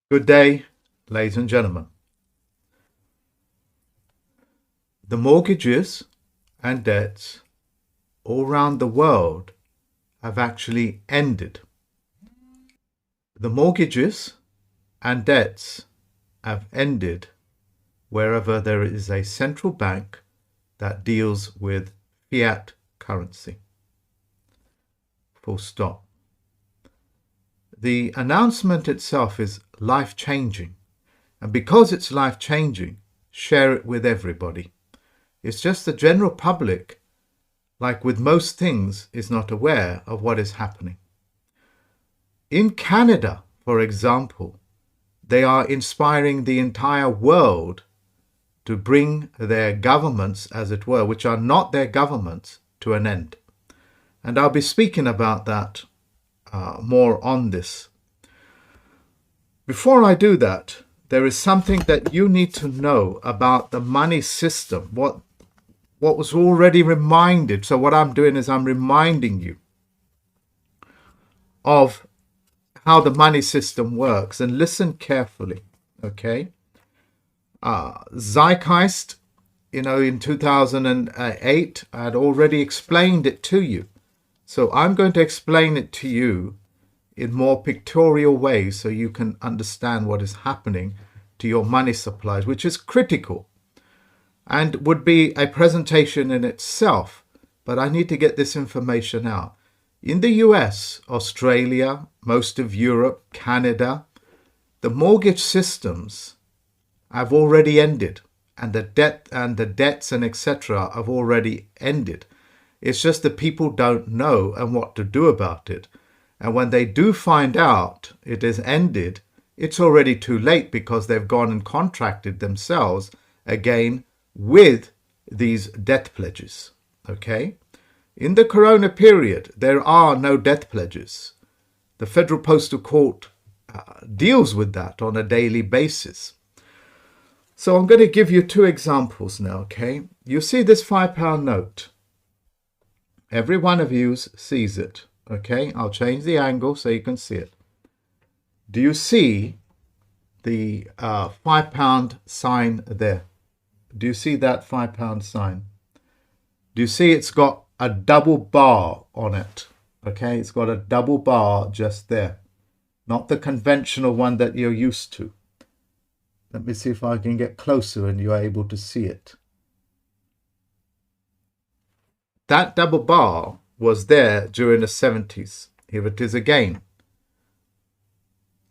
Good day, ladies and gentlemen. The mortgages and debts all around the world have actually ended. The mortgages and debts have ended wherever there is a central bank that deals with fiat currency. Full stop. The announcement itself is life-changing, and because it's life-changing, share it with everybody. It's just the general public, like with most things, is not aware of what is happening. In Canada, for example, they are inspiring the entire world to bring their governments, as it were, which are not their governments, to an end. And I'll be speaking about that more on this. Before I do that, there is something that you need to know about the money system, what was already reminded. So what I'm doing is I'm reminding you of how the money system works, and listen carefully, okay? Zeitgeist, in 2008, I had already explained it to you. So I'm going to explain it to you in more pictorial ways so you can understand what is happening to your money supplies, which is critical and would be a presentation in itself. But I need to get this information out. In the US, Australia, most of Europe, Canada, the mortgage systems have already ended, and the debts and etc. have already ended. It's just that people don't know and what to do about it. And when they do find out it has ended, it's already too late because they've gone and contracted themselves again with these debt pledges. Okay? In the Corona period, there are no debt pledges. The Federal Postal Court deals with that on a daily basis. So I'm going to give you two examples now, okay? You see this £5 note. Every one of you sees it, okay? I'll change the angle so you can see it. Do you see the £5 sign there? Do you see that £5 sign? Do you see it's got a double bar on it? Okay, it's got a double bar just there. Not the conventional one that you're used to. Let me see if I can get closer and you're able to see it. That double bar was there during the 70s. Here it is again.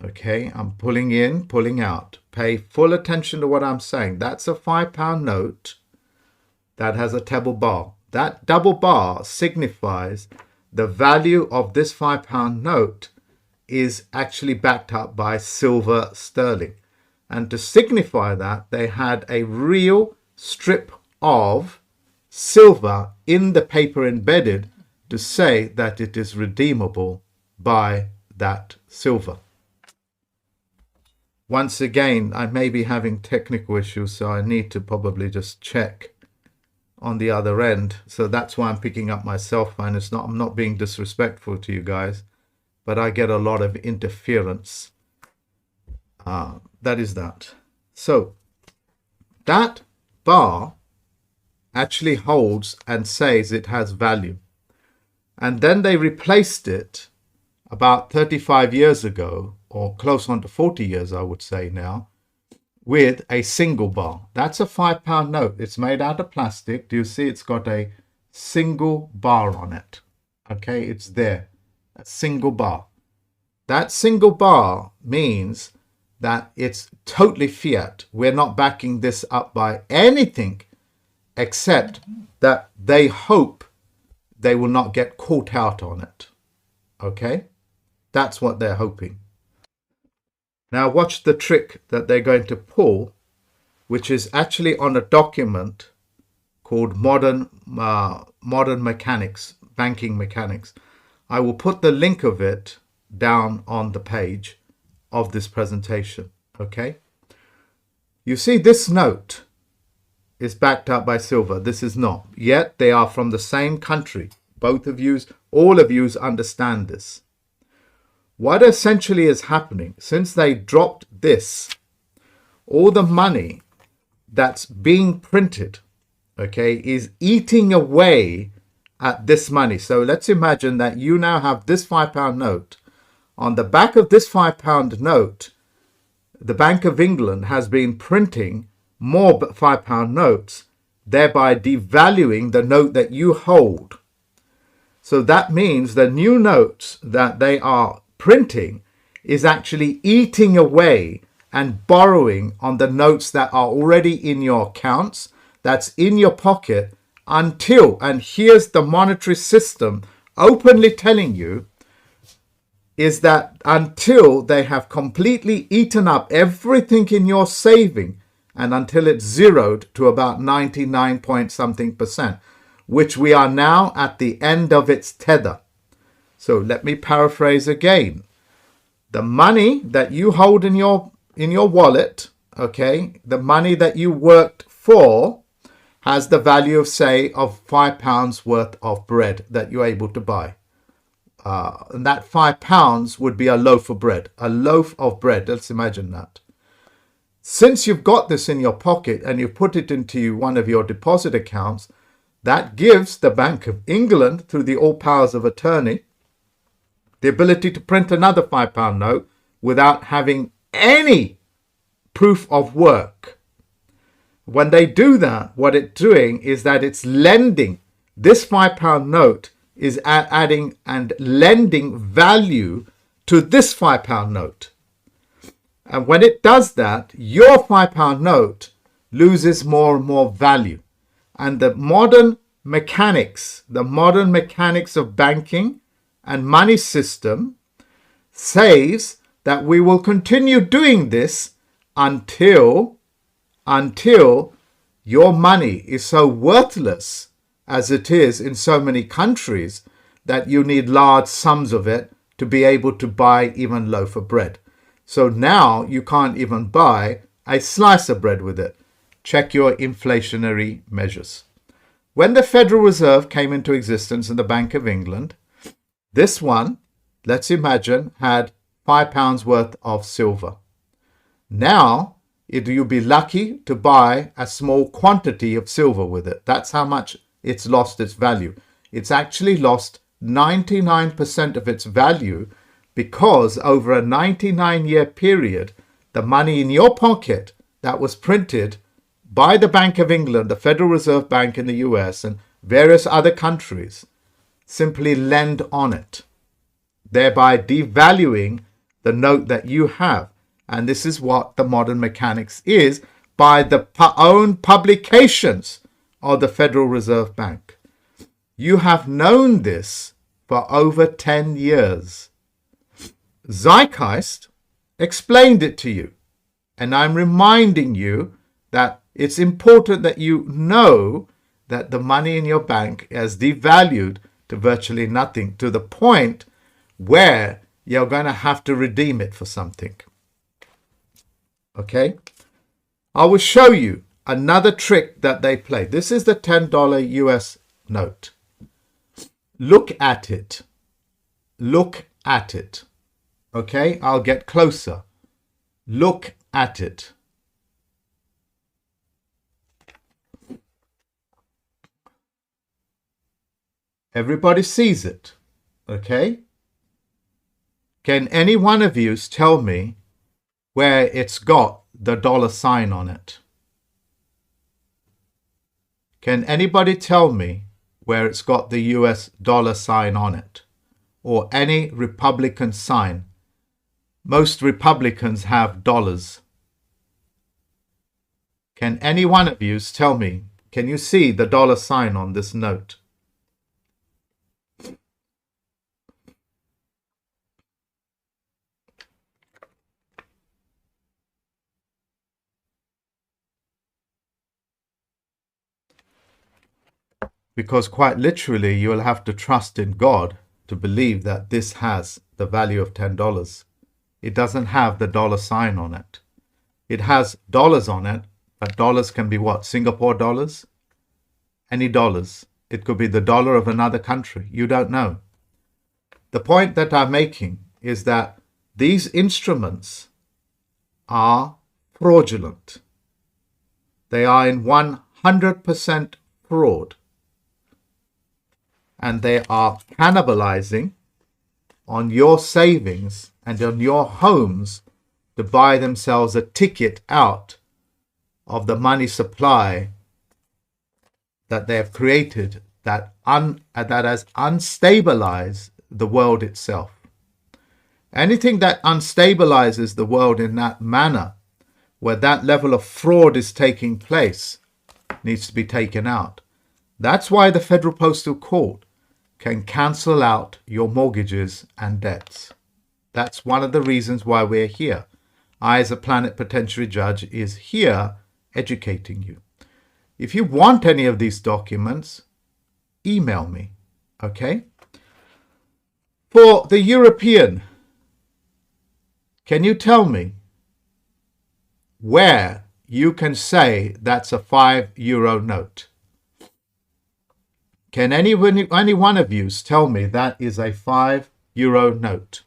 Okay, I'm pulling in, pulling out. Pay full attention to what I'm saying. That's a £5 note that has a double bar. That double bar signifies the value of this £5 note is actually backed up by silver sterling. And to signify that, they had a real strip of silver in the paper embedded to say that it is redeemable by that silver. Once again, I may be having technical issues, so I need to probably just check on the other end. So that's why I'm picking up my cell phone. I'm not being disrespectful to you guys, but I get a lot of interference. That is that. So that bar actually holds and says it has value. And then they replaced it about 35 years ago, or close on to 40 years, I would say now, with a single bar. That's a £5 note. It's made out of plastic. Do you see it's got a single bar on it? Okay, it's there. A single bar. That single bar means that it's totally fiat. We're not backing this up by anything except that they hope they will not get caught out on it. Okay? That's what they're hoping. Now watch the trick that they're going to pull, which is actually on a document called Modern Mechanics, Banking Mechanics. I will put the link of it down on the page of this presentation. Okay? You see this note is backed up by silver. This is not. Yet they are from the same country. Both of you, all of you understand this. what essentially is happening, since they dropped this, all the money that's being printed, okay, is eating away at this money. So let's imagine that you now have this £5 note. On the back of this £5 note, the Bank of England has been printing more £5 notes, thereby devaluing the note that you hold. So that means the new notes that they are printing is actually eating away and borrowing on the notes that are already in your accounts, that's in your pocket, until, and here's the monetary system openly telling you, is that until they have completely eaten up everything in your saving, and until it's zeroed to about 99 point something percent, which we are now at the end of its tether. So let me paraphrase again. The money that you hold in your wallet, okay, the money that you worked for has the value of, say, of £5 worth of bread that you're able to buy. And that £5 would be a loaf of bread. A loaf of bread, let's imagine that. Since you've got this in your pocket and you put it into one of your deposit accounts, that gives the Bank of England, through the all powers of attorney, the ability to print another £5 note without having any proof of work. When they do that, what it's doing is that it's lending. This £5 note is adding and lending value to this £5 note. And when it does that, your £5 note loses more and more value. And the modern mechanics of banking and money system says that we will continue doing this until your money is so worthless, as it is in so many countries, that you need large sums of it to be able to buy even a loaf of bread. So now you can't even buy a slice of bread with it. Check your inflationary measures. When the Federal Reserve came into existence in the Bank of England, this one, let's imagine, had £5 worth of silver. Now, you'll be lucky to buy a small quantity of silver with it. That's how much it's lost its value. It's actually lost 99% of its value, because over a 99-year period, the money in your pocket that was printed by the Bank of England, the Federal Reserve Bank in the US, and various other countries, simply lend on it, thereby devaluing the note that you have. And this is what the modern mechanics is by the own publications of the Federal Reserve Bank. You have known this for over 10 years. Zeitgeist explained it to you. And I'm reminding you that it's important that you know that the money in your bank has devalued to virtually nothing, to the point where you're going to have to redeem it for something. Okay? I will show you another trick that they play. This is the $10 US note. Look at it. Look at it. Okay? I'll get closer. Look at it. Everybody sees it. Okay? Can any one of you tell me where it's got the dollar sign on it? Can anybody tell me where it's got the US dollar sign on it? Or any Republican sign? Most Republicans have dollars. Can any one of you tell me, can you see the dollar sign on this note? Because quite literally, you will have to trust in God to believe that this has the value of $10. It doesn't have the dollar sign on it. It has dollars on it, but dollars can be what? Singapore dollars? Any dollars. It could be the dollar of another country. You don't know. The point that I'm making is that these instruments are fraudulent. They are in 100% fraud. And they are cannibalizing on your savings and on your homes to buy themselves a ticket out of the money supply that they have created that has unstabilized the world itself. Anything that unstabilizes the world in that manner, where that level of fraud is taking place, needs to be taken out. That's why the Federal Postal Court can cancel out your mortgages and debts. That's one of the reasons why we're here. I, as a plenipotentiary judge, is here educating you. If you want any of these documents, email me, okay? For the European, can you tell me where you can say that's a €5 note? Can any one of you tell me that is a €5 note?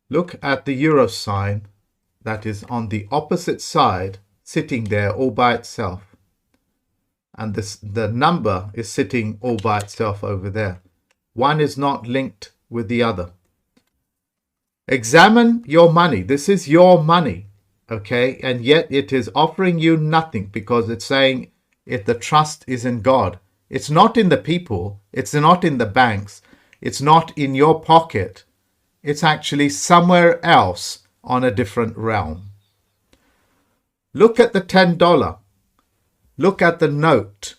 Look at the euro sign that is on the opposite side, sitting there all by itself. And the number is sitting all by itself over there. One is not linked with the other. Examine your money. This is your money, okay? And yet it is offering you nothing, because it's saying if the trust is in God. It's not in the people. It's not in the banks. It's not in your pocket. It's actually somewhere else on a different realm. Look at the $10. Look at the note.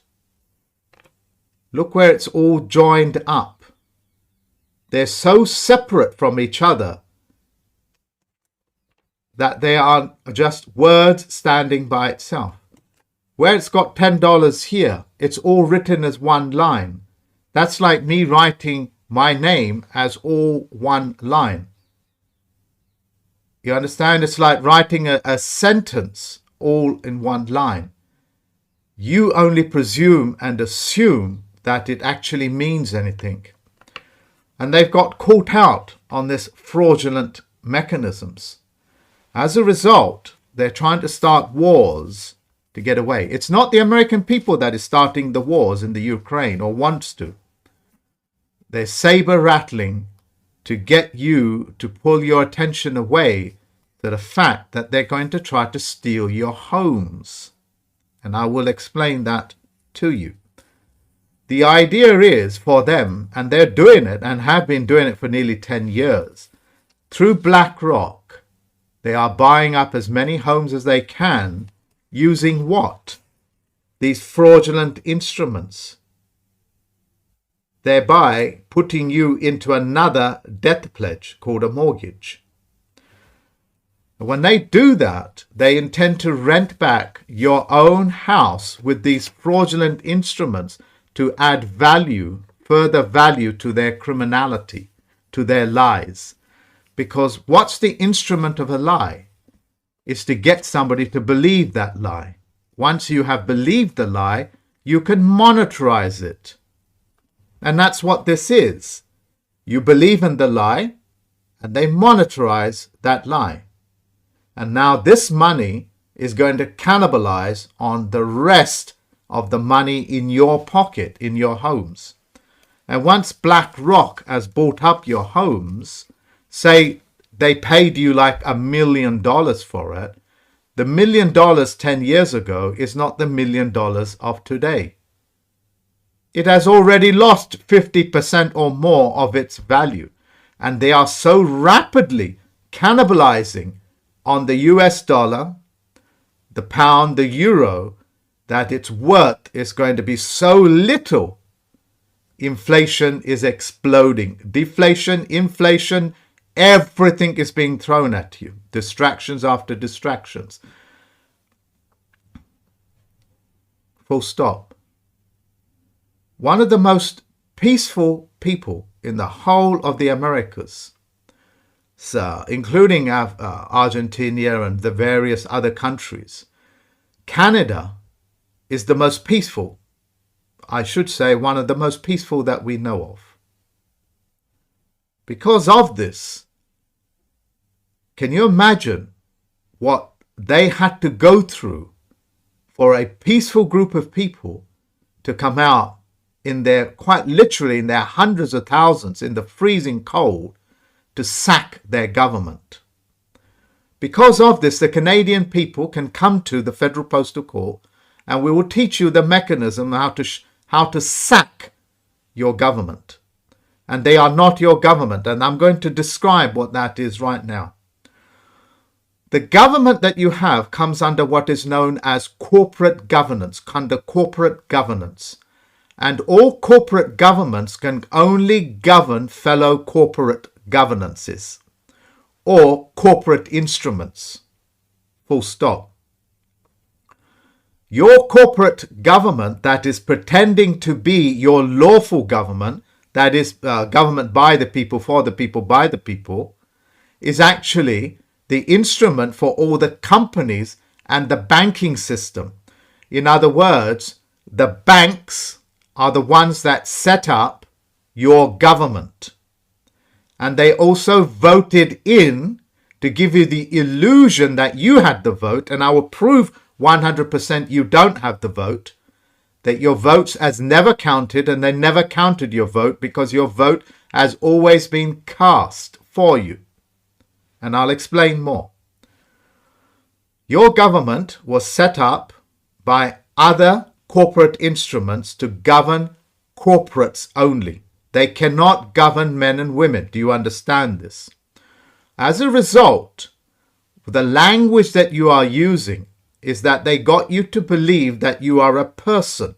Look where it's all joined up. They're so separate from each other that they are just words standing by itself. Where it's got $10 here, it's all written as one line. That's like me writing my name as all one line. You understand? It's like writing a sentence all in one line. You only presume and assume that it actually means anything. And they've got caught out on this fraudulent mechanisms. As a result, they're trying to start wars to get away. It's not the American people that is starting the wars in the Ukraine or wants to. They're saber rattling to get you to pull your attention away to the fact that they're going to try to steal your homes. And I will explain that to you. The idea is for them, and they're doing it and have been doing it for nearly 10 years, through BlackRock, they are buying up as many homes as they can using what? These fraudulent instruments. Thereby putting you into another debt pledge called a mortgage. When they do that, they intend to rent back your own house with these fraudulent instruments to add value, further value to their criminality, to their lies. Because what's the instrument of a lie? It's to get somebody to believe that lie. Once you have believed the lie, you can monetize it. And that's what this is. You believe in the lie, and they monetize that lie. And now this money is going to cannibalize on the rest of the money in your pocket, in your homes. And once BlackRock has bought up your homes, say they paid you like $1 million for it, the $1 million 10 years ago is not the $1 million of today. It has already lost 50% or more of its value. And they are so rapidly cannibalizing on the US dollar, the pound, the euro, that its worth is going to be so little. Inflation is exploding. Deflation, inflation, everything is being thrown at you. Distractions after distractions. Full stop. One of the most peaceful people in the whole of the Americas, including Argentina and the various other countries, Canada is the most peaceful I should say, one of the most peaceful that we know of. Because of this, can you imagine what they had to go through for a peaceful group of people to come out in their, quite literally in their hundreds of thousands, in the freezing cold, to sack their government? Because of this, the Canadian people can come to the Federal Postal Court and we will teach you the mechanism how to sack your government. And they are not your government. And I'm going to describe what that is right now. The government that you have comes under what is known as corporate governance, under corporate governance. And all corporate governments can only govern fellow corporate governances or corporate instruments. Full stop. Your corporate government that is pretending to be your lawful government, that is government by the people, for the people, by the people, is actually the instrument for all the companies and the banking system. In other words, the banks are the ones that set up your government. And they also voted in to give you the illusion that you had the vote, and I will prove 100% you don't have the vote, that your votes has never counted, and they never counted your vote because your vote has always been cast for you. And I'll explain more. Your government was set up by other corporate instruments to govern corporates only. They cannot govern men and women. Do you understand this? As a result, the language that you are using is that they got you to believe that you are a person.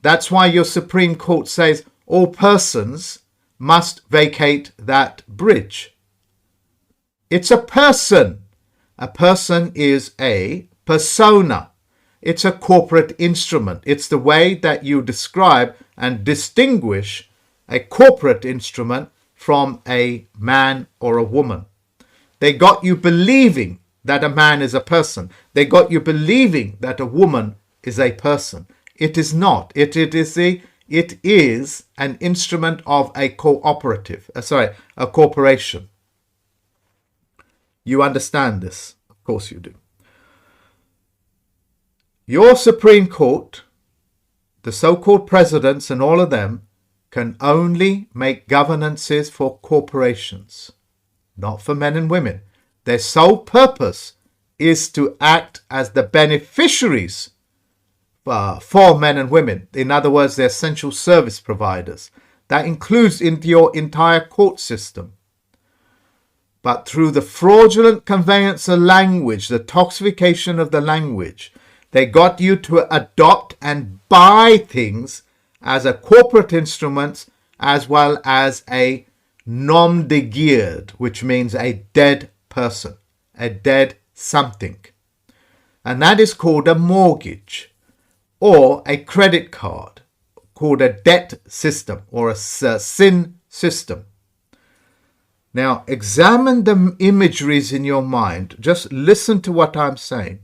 That's why your Supreme Court says all persons must vacate that bridge. It's a person. A person is a persona. It's a corporate instrument. It's the way that you describe and distinguish a corporate instrument from a man or a woman. They got you believing that a man is a person. They got you believing that a woman is a person. It is not. It is an instrument of a a corporation. You understand this? Of course you do. Your Supreme Court, the so-called presidents and all of them, can only make governances for corporations, not for men and women. Their sole purpose is to act as the beneficiaries for men and women. In other words, they're essential service providers. That includes into your entire court system. But through the fraudulent conveyance of language, the toxification of the language, they got you to adopt and buy things as a corporate instrument as well as a nom de guerre, which means a dead person, a dead something. And that is called a mortgage or a credit card, called a debt system or a sin system. Now, examine the imageries in your mind. Just listen to what I'm saying.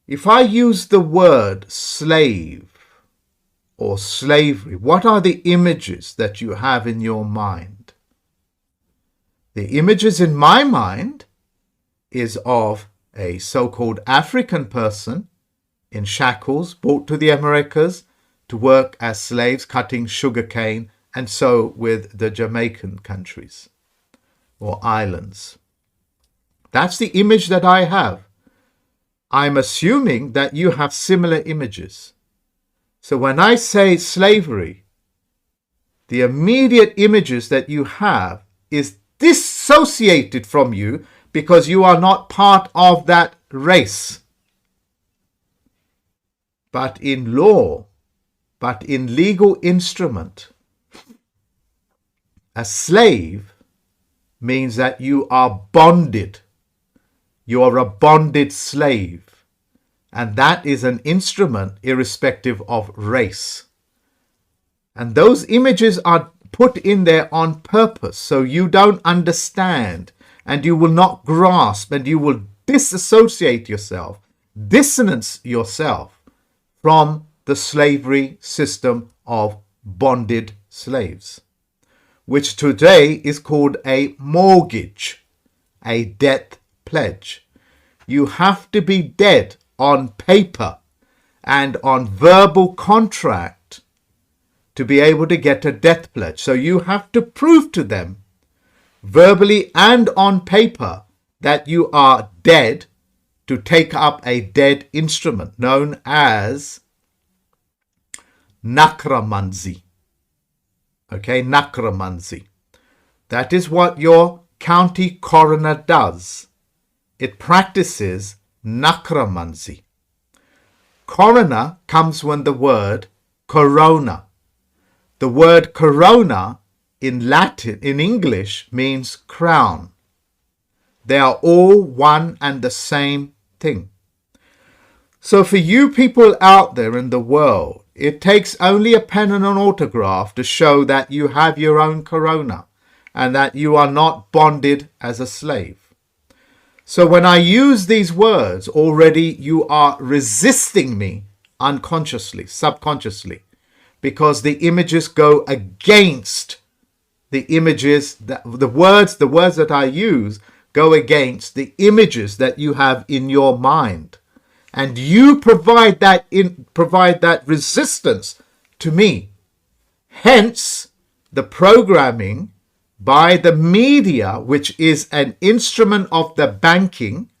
If I use the word slave or slavery, what are the images that you have in your mind? The images in my mind is of a so-called African person in shackles brought to the Americas to work as slaves cutting sugarcane, and so with the Jamaican countries or islands. That's the image that I have. I'm assuming that you have similar images. So when I say slavery, the immediate images that you have is dissociated from you because you are not part of that race. But in law, but in legal instrument, a slave means that you are bonded. You are a bonded slave. And that is an instrument irrespective of race. And those images are put in there on purpose so you don't understand and you will not grasp and you will disassociate yourself, dissonance yourself from the slavery system of bonded slaves, which today is called a mortgage, a death pledge. You have to be dead on paper and on verbal contract to be able to get a death pledge. So you have to prove to them verbally and on paper that you are dead to take up a dead instrument known as necromancy. Okay, necromancy. That is what your county coroner does. It practices necromancy. Coroner comes from the word corona. The word corona in Latin, in English, means crown. They are all one and the same thing. So for you people out there in the world, it takes only a pen and an autograph to show that you have your own corona and that you are not bonded as a slave. So when I use these words, already you are resisting me unconsciously, subconsciously, because the images go against the images, the words that I use go against the images that you have in your mind. And you provide that resistance to me. Hence, the programming by the media, which is an instrument of the banking.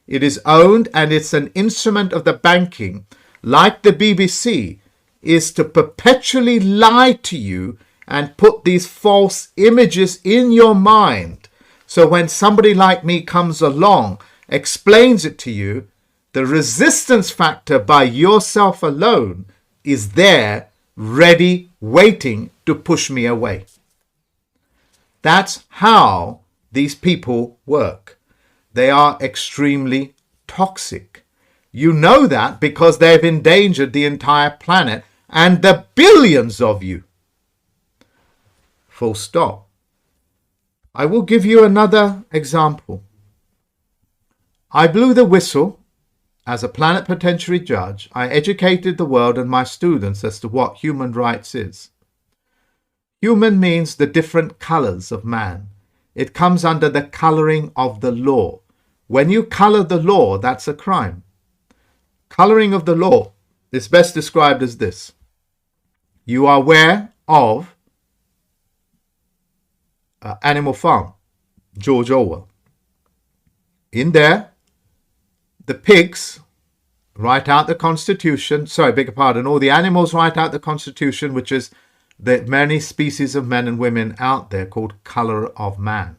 It is owned and it's an instrument of the banking, like the BBC, is to perpetually lie to you and put these false images in your mind. So when somebody like me comes along, explains it to you, the resistance factor by yourself alone is there, ready, waiting to push me away. That's how these people work. They are extremely toxic. You know that because they've endangered the entire planet and the billions of you. Full stop. I will give you another example. I blew the whistle as a plenipotentiary judge. I educated the world and my students as to what human rights is. Human means the different colors of man. It comes under the coloring of the law. When you color the law, that's a crime. Coloring of the law is best described as this. You are aware of Animal Farm, George Orwell. In there, the pigs write out the Constitution. Sorry, beg your pardon. All the animals write out the Constitution, which is the many species of men and women out there called color of man.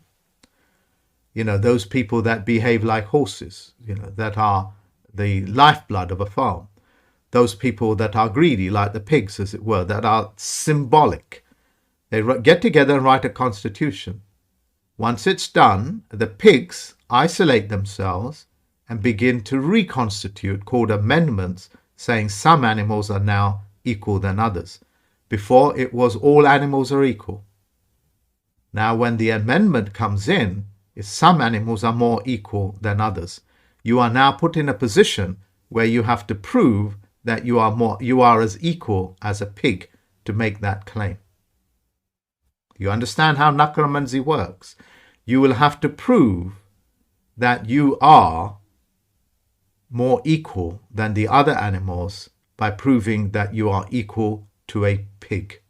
You know, those people that behave like horses, you know, that are the lifeblood of a farm. Those people that are greedy, like the pigs, as it were, that are symbolic. They get together and write a constitution. Once it's done, the pigs isolate themselves and begin to reconstitute, called amendments, saying some animals are now equal than others. Before, it was all animals are equal. Now, when the amendment comes in, some animals are more equal than others. You are now put in a position where you have to prove that you are as equal as a pig to make that claim. You understand how necromancy works? You will have to prove that you are more equal than the other animals by proving that you are equal to a pig.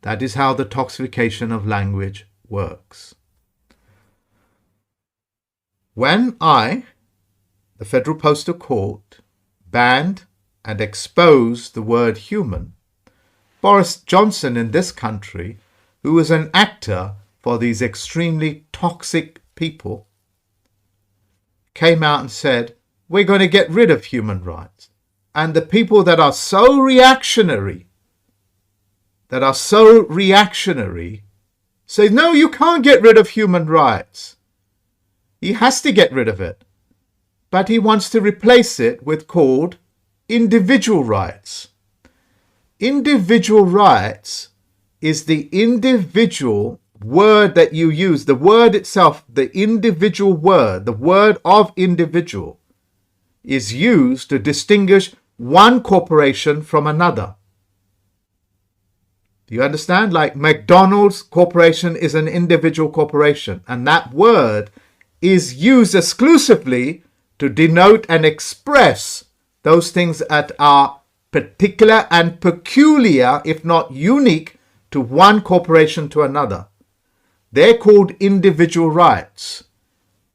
That is how the toxification of language works. When the Federal Postal Court, banned and exposed the word human, Boris Johnson in this country, who was an actor for these extremely toxic people, came out and said, we're going to get rid of human rights. And the people that are so reactionary, say, no, you can't get rid of human rights. He has to get rid of it. But he wants to replace it with called individual rights. Individual rights is the individual word that you use. The word itself, the individual word, the word of individual, is used to distinguish one corporation from another. Do you understand? Like McDonald's Corporation is an individual corporation, and that word is used exclusively to denote and express those things that are particular and peculiar, if not unique, to one corporation to another. They're called individual rights.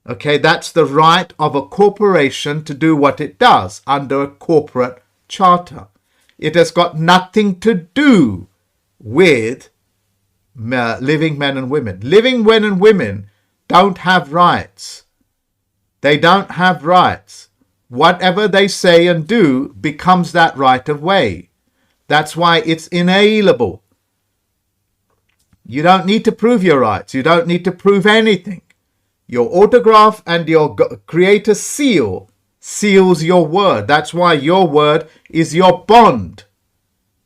Okay, that's the right of a corporation to do what it does under a corporate charter. It has got nothing to do with living men and women. Living men and women don't have rights. They don't have rights. Whatever they say and do becomes that right of way. That's why it's inalienable. You don't need to prove your rights. You don't need to prove anything. Your autograph and your creator seal seals your word. That's why your word is your bond.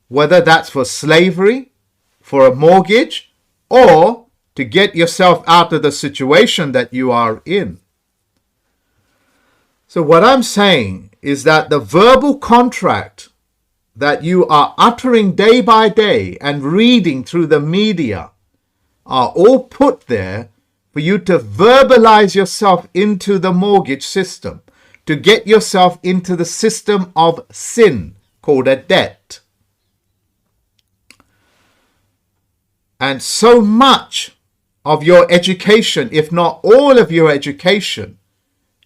Whether that's for slavery, for a mortgage, or to get yourself out of the situation that you are in. So what I'm saying is that the verbal contract that you are uttering day by day and reading through the media are all put there for you to verbalize yourself into the mortgage system, to get yourself into the system of sin called a debt. And so much of your education, if not all of your education,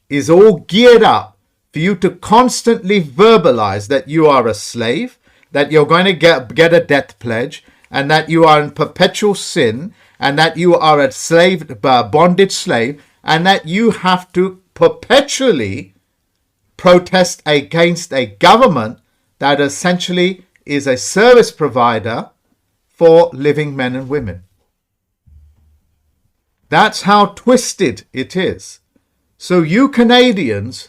is all geared up for you to constantly verbalize that you are a slave, that you're going to get a death pledge, and that you are in perpetual sin, and that you are a slave, bondage slave, and that you have to perpetually protest against a government that essentially is a service provider for living men and women. That's how twisted it is. So you Canadians,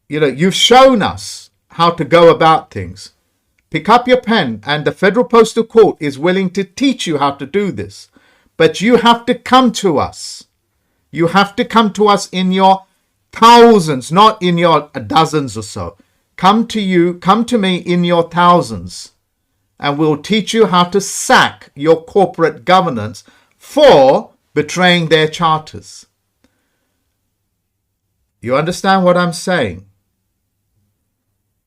you've shown us how to go about things. Pick up your pen, and the Federal Postal Court is willing to teach you how to do this. But you have to come to us. You have to come to us in your thousands, not in your dozens or so. Come to me in your thousands, and we'll teach you how to sack your corporate governance for betraying their charters. You understand what I'm saying?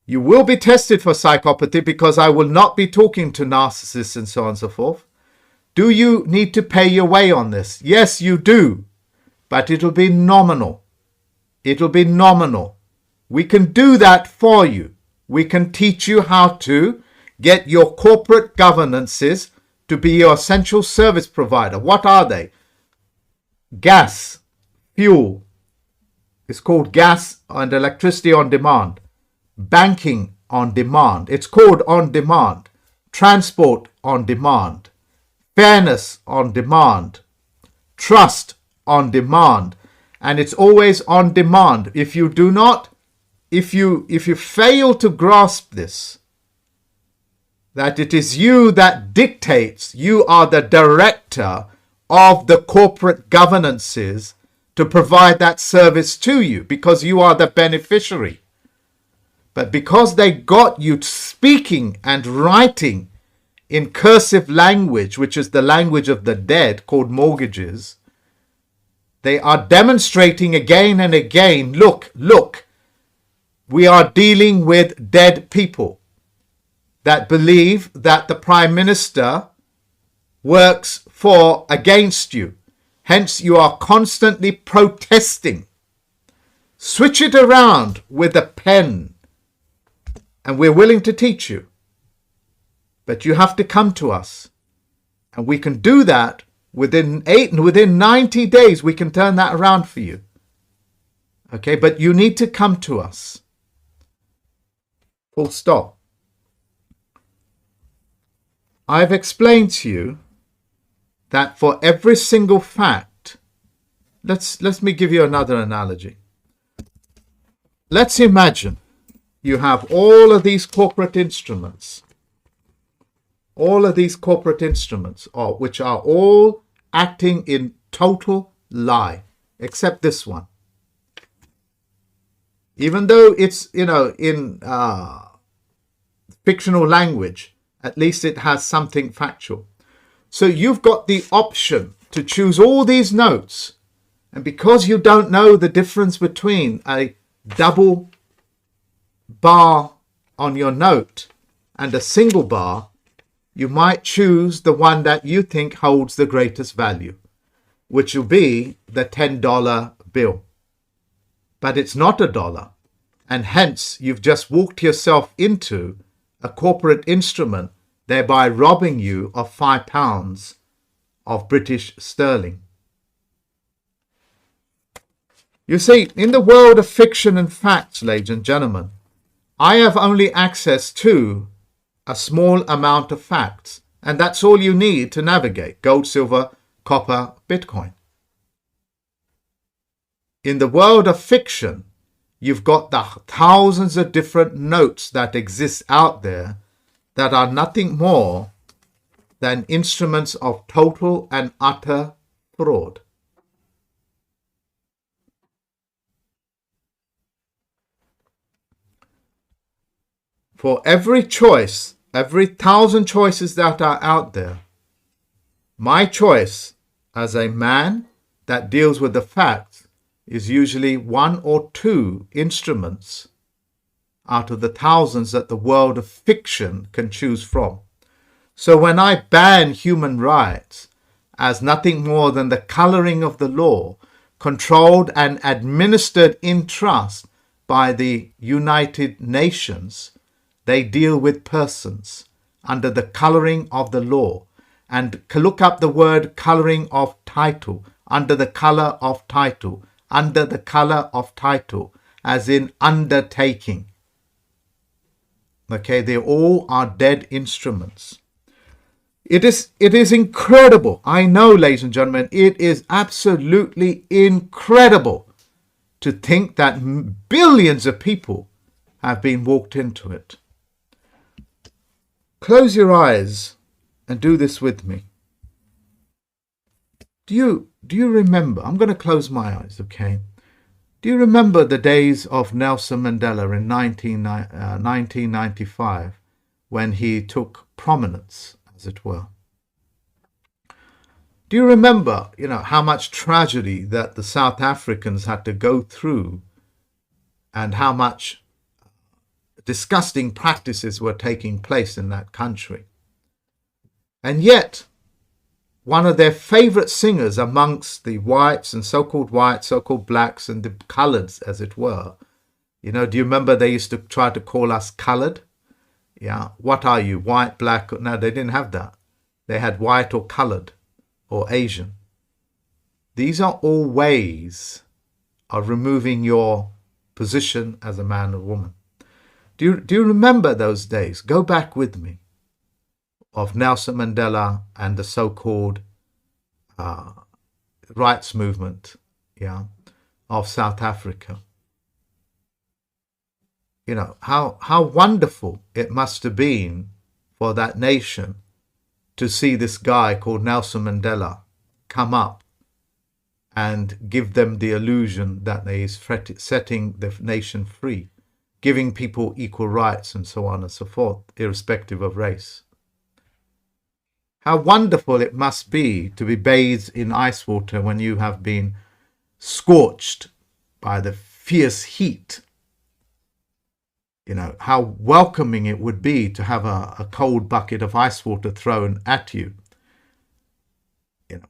You will be tested for psychopathy because I will not be talking to narcissists and so on and so forth. Do you need to pay your way on this? Yes, you do. But it'll be nominal. It'll be nominal. We can do that for you. We can teach you how to get your corporate governances to be your essential service provider. What are they? Gas, fuel. It's called gas and electricity on demand. Banking on demand. It's called on demand. Transport on demand. Fairness on demand. Trust on demand. And it's always on demand. If you fail to grasp this, that it is you that dictates, you are the director of the corporate governances to provide that service to you because you are the beneficiary. But because they got you speaking and writing in cursive language, which is the language of the dead, called mortgages, they are demonstrating again and again, look, we are dealing with dead people that believe that the Prime Minister works against you. Hence, you are constantly protesting. Switch it around with a pen, and we're willing to teach you. But you have to come to us. And we can do that within 90 days. We can turn that around for you. Okay, but you need to come to us. Full stop. I've explained to you that for every single fact, let me give you another analogy. Let's imagine you have all of these corporate instruments. All of these corporate instruments, which are all acting in total lie, except this one. Even though it's, fictional language, at least it has something factual. So you've got the option to choose all these notes. And because you don't know the difference between a double bar on your note and a single bar, you might choose the one that you think holds the greatest value, which will be the $10 bill. But it's not a dollar, and hence you've just walked yourself into a corporate instrument, thereby robbing you of £5 of British sterling. You see, in the world of fiction and facts, ladies and gentlemen, I have only access to a small amount of facts, and that's all you need to navigate gold, silver, copper, Bitcoin. In the world of fiction, you've got the thousands of different notes that exist out there that are nothing more than instruments of total and utter fraud. For every choice, every 1,000 choices that are out there, my choice as a man that deals with the facts is usually one or two instruments out of the thousands that the world of fiction can choose from. So when I ban human rights as nothing more than the coloring of the law, controlled and administered in trust by the United Nations, they deal with persons under the coloring of the law. And look up the word coloring of title, under the color of title, under the color of title, as in undertaking. Okay, they all are dead instruments. It is incredible. I know, ladies and gentlemen, it is absolutely incredible to think that billions of people have been walked into it. Close your eyes and do this with me. Do you remember? I'm going to close my eyes, okay? Do you remember the days of Nelson Mandela in 1995 when he took prominence, as it were? Do you remember, how much tragedy that the South Africans had to go through and how much disgusting practices were taking place in that country? And yet, one of their favorite singers amongst the whites and so-called whites, so-called blacks, and the coloreds, as it were, do you remember they used to try to call us colored? Yeah, what are you, white, black? No, they didn't have that. They had white or colored or Asian. These are all ways of removing your position as a man or woman. Do you remember those days? Go back with me, of Nelson Mandela and the so-called rights movement, of South Africa. How wonderful it must have been for that nation to see this guy called Nelson Mandela come up and give them the illusion that he is setting the nation free, giving people equal rights and so on and so forth, irrespective of race. How wonderful it must be to be bathed in ice water when you have been scorched by the fierce heat. How welcoming it would be to have a cold bucket of ice water thrown at you,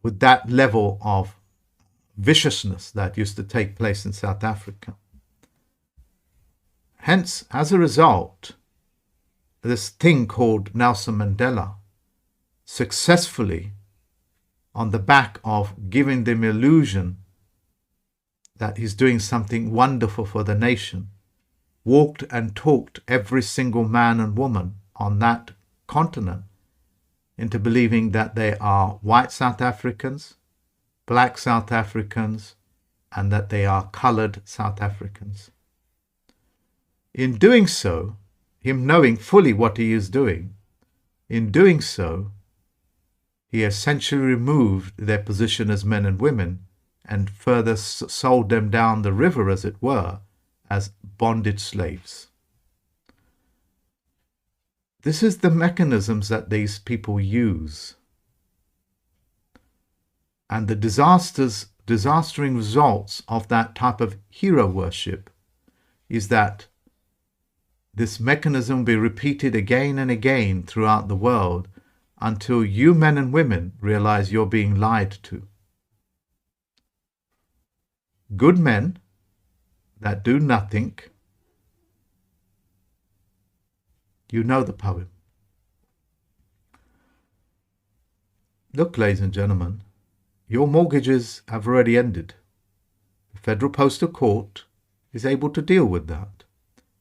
with that level of viciousness that used to take place in South Africa. Hence, as a result, this thing called Nelson Mandela successfully, on the back of giving them illusion that he's doing something wonderful for the nation, walked and talked every single man and woman on that continent into believing that they are white South Africans, black South Africans, and that they are colored South Africans. In doing so, him knowing fully what he is doing, in doing so, he essentially removed their position as men and women and further sold them down the river, as it were, as bonded slaves. This is the mechanisms that these people use. And the disastering results of that type of hero worship is that this mechanism will be repeated again and again throughout the world until you men and women realize you're being lied to. Good men that do nothing. You know the poem. Look, ladies and gentlemen, your mortgages have already ended. The Federal Postal Court is able to deal with that.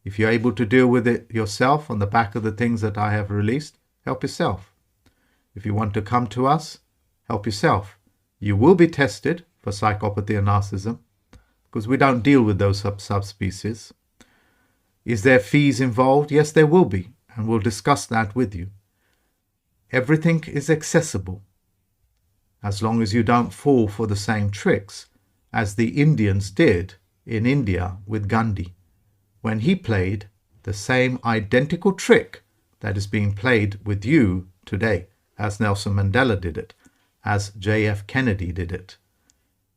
If you're able to deal with it yourself on the back of the things that I have released, help yourself. If you want to come to us, help yourself. You will be tested for psychopathy and narcissism because we don't deal with those subspecies. Is there fees involved? Yes, there will be, and we'll discuss that with you. Everything is accessible as long as you don't fall for the same tricks as the Indians did in India with Gandhi, when he played the same identical trick that is being played with you today, as Nelson Mandela did it, as J.F. Kennedy did it.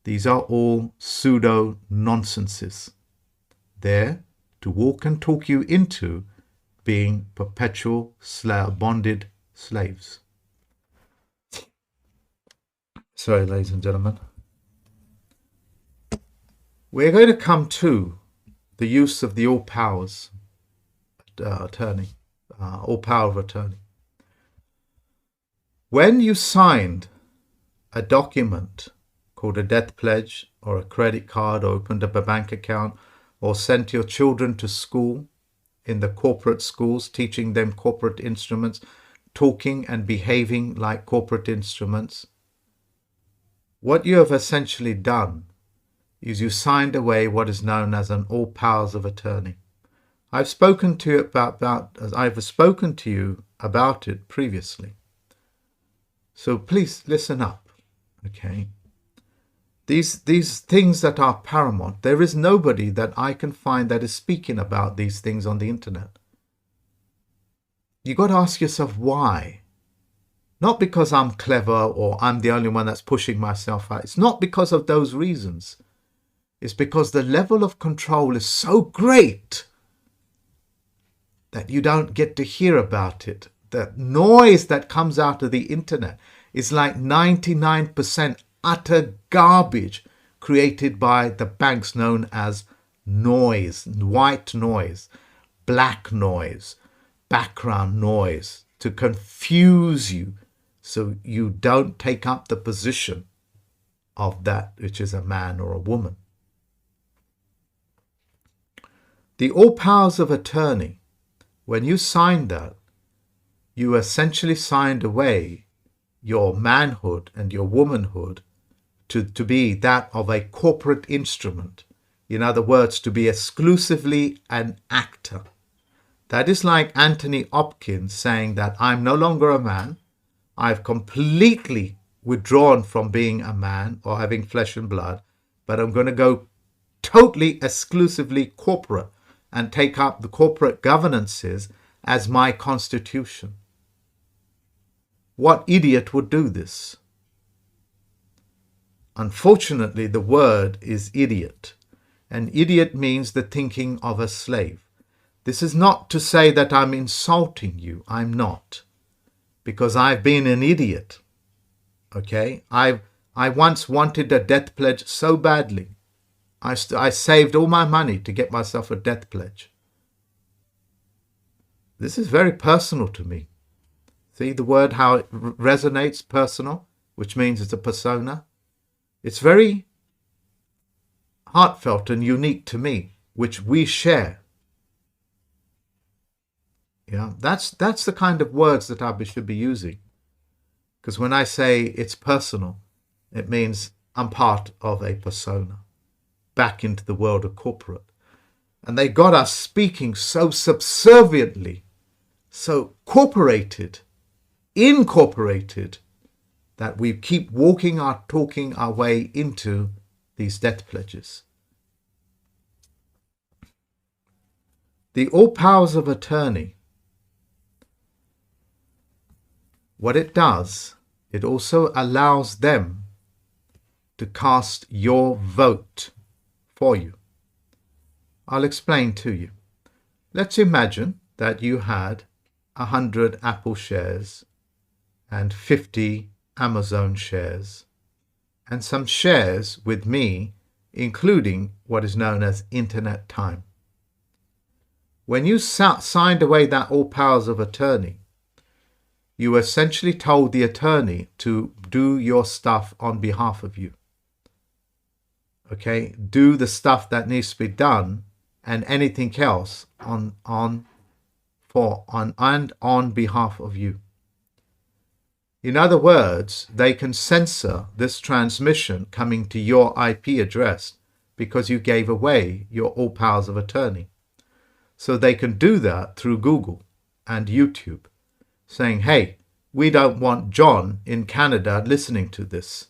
These are all pseudo-nonsenses there to walk and talk you into being perpetual bonded slaves. Sorry, ladies and gentlemen. We're going to come to the use of the all powers attorney, all power of attorney. When you signed a document called a death pledge or a credit card, or opened up a bank account, or sent your children to school in the corporate schools, teaching them corporate instruments, talking and behaving like corporate instruments, what you have essentially done is you signed away what is known as an all powers of attorney. I've spoken to you about it previously. So please listen up, okay? These things that are paramount, there is nobody that I can find that is speaking about these things on the internet. You got to ask yourself why. Not because I'm clever or I'm the only one that's pushing myself out. It's not because of those reasons. It's because the level of control is so great that you don't get to hear about it. The noise that comes out of the internet is like 99% utter garbage created by the banks known as noise, white noise, black noise, background noise, to confuse you so you don't take up the position of that which is a man or a woman. The all powers of attorney, when you signed that, you essentially signed away your manhood and your womanhood to be that of a corporate instrument. In other words, to be exclusively an actor. That is like Anthony Hopkins saying that I'm no longer a man. I've completely withdrawn from being a man or having flesh and blood, but I'm going to go totally exclusively corporate and take up the corporate governances as my constitution. What idiot would do this? Unfortunately, the word is idiot. An idiot means the thinking of a slave. This is not to say that I'm insulting you. I'm not. Because I've been an idiot. Okay? I once wanted a death pledge so badly. I saved all my money to get myself a death pledge. This is very personal to me. See the word, how it resonates, personal, which means it's a persona. It's very heartfelt and unique to me, which we share. Yeah, that's the kind of words that I should be using. Because when I say it's personal, it means I'm part of a persona, back into the world of corporate. And they got us speaking so subserviently, so incorporated, that we keep talking our way into these death pledges. The all powers of attorney what it does, it also allows them to cast your vote for you. I'll explain to you. Let's imagine that you had 100 Apple shares and 50 Amazon shares and some shares with me, including what is known as internet time. When you signed away that all powers of attorney, you essentially told the attorney to do your stuff on behalf of you. Okay, do the stuff that needs to be done and anything else on behalf of you. In other words, they can censor this transmission coming to your IP address because you gave away your all powers of attorney. So they can do that through Google and YouTube, saying, hey, we don't want John in Canada listening to this.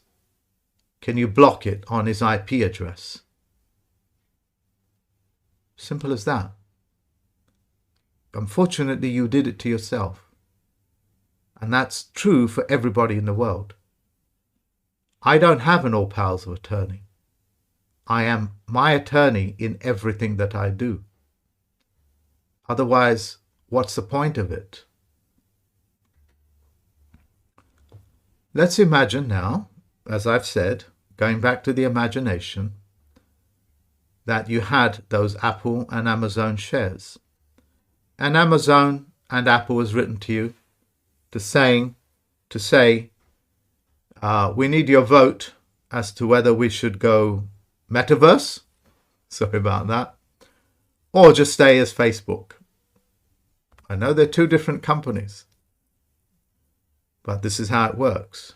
Can you block it on his IP address? Simple as that. Unfortunately, you did it to yourself. And that's true for everybody in the world. I don't have an all powers of attorney. I am my attorney in everything that I do. Otherwise, what's the point of it? Let's imagine now, as I've said, going back to the imagination, that you had those Apple and Amazon shares. And Amazon and Apple has written to you to say, we need your vote as to whether we should go metaverse, sorry about that, or just stay as Facebook. I know they're two different companies, but this is how it works.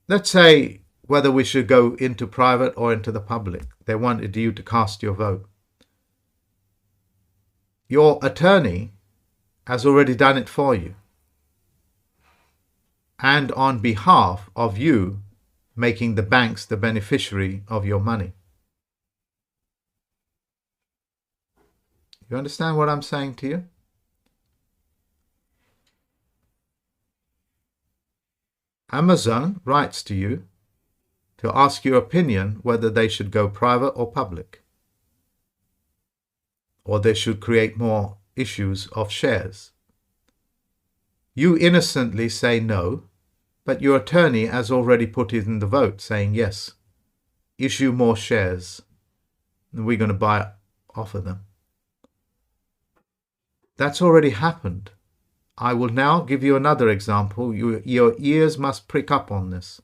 Let's say whether we should go into private or into the public. They wanted you to cast your vote. Your attorney has already done it for you, and on behalf of you, making the banks the beneficiary of your money. You understand what I'm saying to you? Amazon writes to you to ask your opinion whether they should go private or public, or they should create more issues of shares. You innocently say no, but your attorney has already put in the vote saying yes, issue more shares, and we're going to buy off of them. That's already happened. I will now give you another example. Your ears must prick up on this.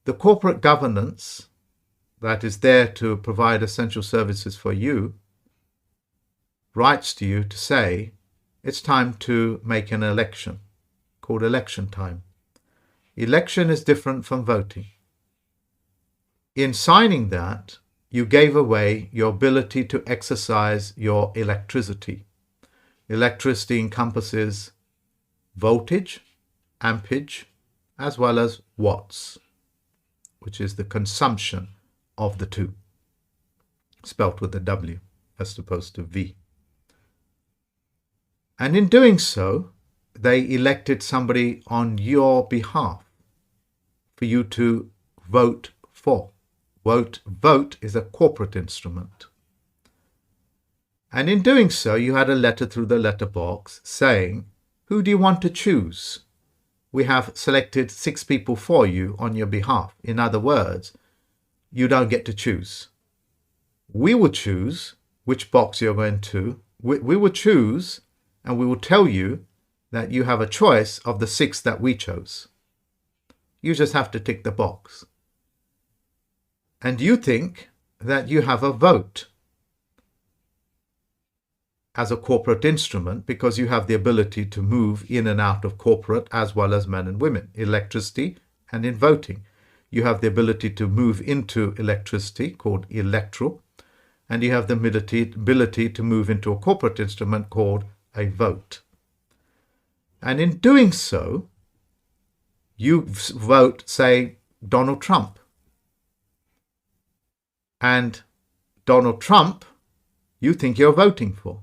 The corporate governance that is there to provide essential services for you writes to you to say it's time to make an election called election time. Election is different from voting. In signing that, you gave away your ability to exercise your electricity. Electricity encompasses voltage, ampage, as well as watts, which is the consumption of the two, spelt with a W as opposed to V. And in doing so, they elected somebody on your behalf for you to vote for. Vote is a corporate instrument. And in doing so, you had a letter through the letterbox saying, who do you want to choose? We have selected 6 people for you on your behalf. In other words, you don't get to choose. We will choose which box you're going to. We will choose, and we will tell you that you have a choice of the 6 that we chose. You just have to tick the box. And you think that you have a vote as a corporate instrument because you have the ability to move in and out of corporate as well as men and women, electricity, and in voting. You have the ability to move into electricity called electoral, and you have the ability to move into a corporate instrument called a vote. And in doing so, you vote, say, Donald Trump. And Donald Trump, you think you're voting for.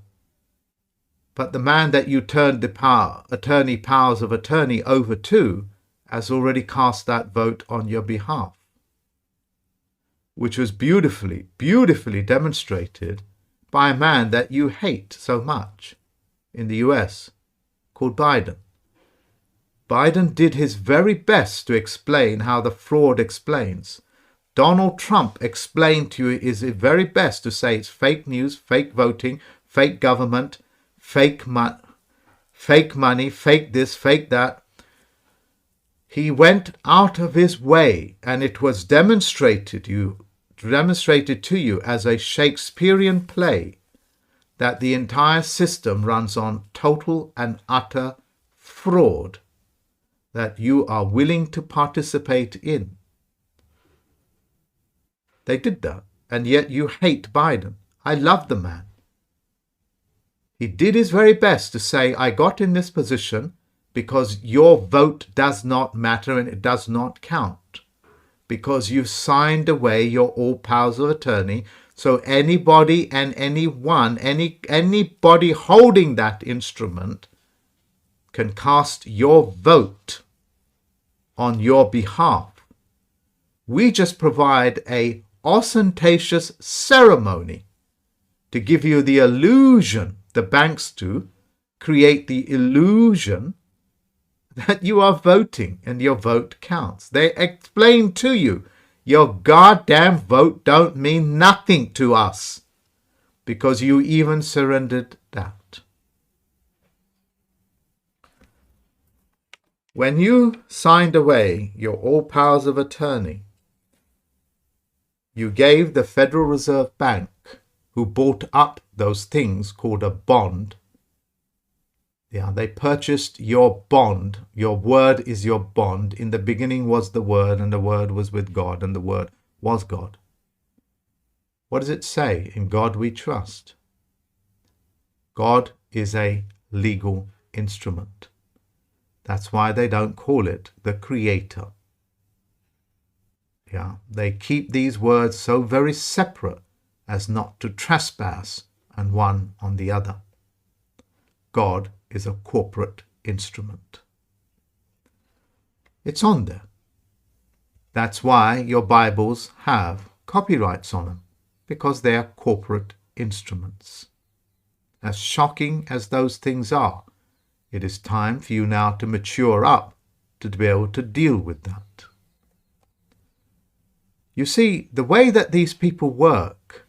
But the man that you turned the powers of attorney over to has already cast that vote on your behalf, which was beautifully, beautifully demonstrated by a man that you hate so much in the US called Biden. Biden did his very best to explain how the fraud explains. Donald Trump explained to you his very best to say it's fake news, fake voting, fake government, fake money, fake this, fake that. He went out of his way, and it was demonstrated to you as a Shakespearean play that the entire system runs on total and utter fraud that you are willing to participate in. They did that, and yet you hate Biden. I love the man. He did his very best to say, I got in this position because your vote does not matter and it does not count, because you signed away your all powers of attorney. So anybody and anyone, anybody holding that instrument can cast your vote on your behalf. We just provide a ostentatious ceremony to give you the illusion, the banks do, create the illusion that you are voting and your vote counts. They explain to you, your goddamn vote don't mean nothing to us because you even surrendered that. When you signed away your all powers of attorney, you gave the Federal Reserve Bank, who bought up those things called a bond. Yeah, they purchased your bond. Your word is your bond. In the beginning was the Word, and the Word was with God, and the Word was God. What does it say? In God we trust. God is a legal instrument. That's why they don't call it the Creator. Yeah, they keep these words so very separate as not to trespass and one on the other. God is a corporate instrument. It's on there. That's why your Bibles have copyrights on them, because they are corporate instruments. As shocking as those things are, it is time for you now to mature up to be able to deal with that. You see, the way that these people work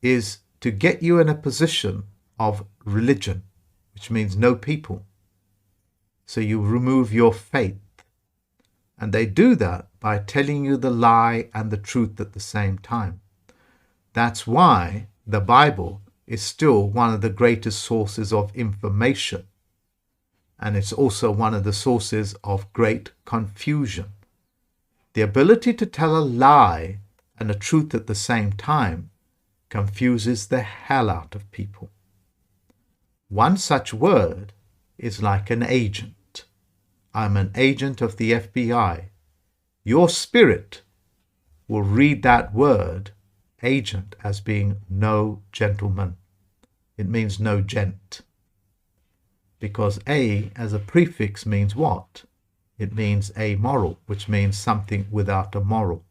is to get you in a position of religion, which means no people. So you remove your faith. And they do that by telling you the lie and the truth at the same time. That's why the Bible is still one of the greatest sources of information. And it's also one of the sources of great confusion. The ability to tell a lie and a truth at the same time confuses the hell out of people. One such word is like an agent. I'm an agent of the FBI. Your spirit will read that word, agent, as being no gentleman. It means no gent. Because A as a prefix means what? It means amoral, which means something without a moral.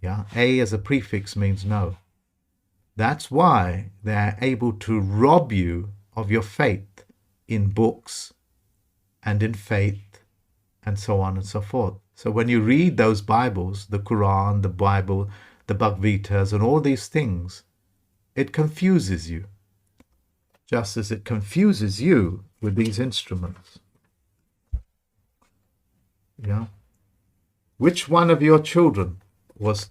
Yeah, A as a prefix means no. That's why they're able to rob you of your faith in books and in faith and so on and so forth. So when you read those Bibles, the Quran, the Bible, the Bhagavad Gita, and all these things, it confuses you, just as it confuses you with these instruments. Yeah. Which one of your children was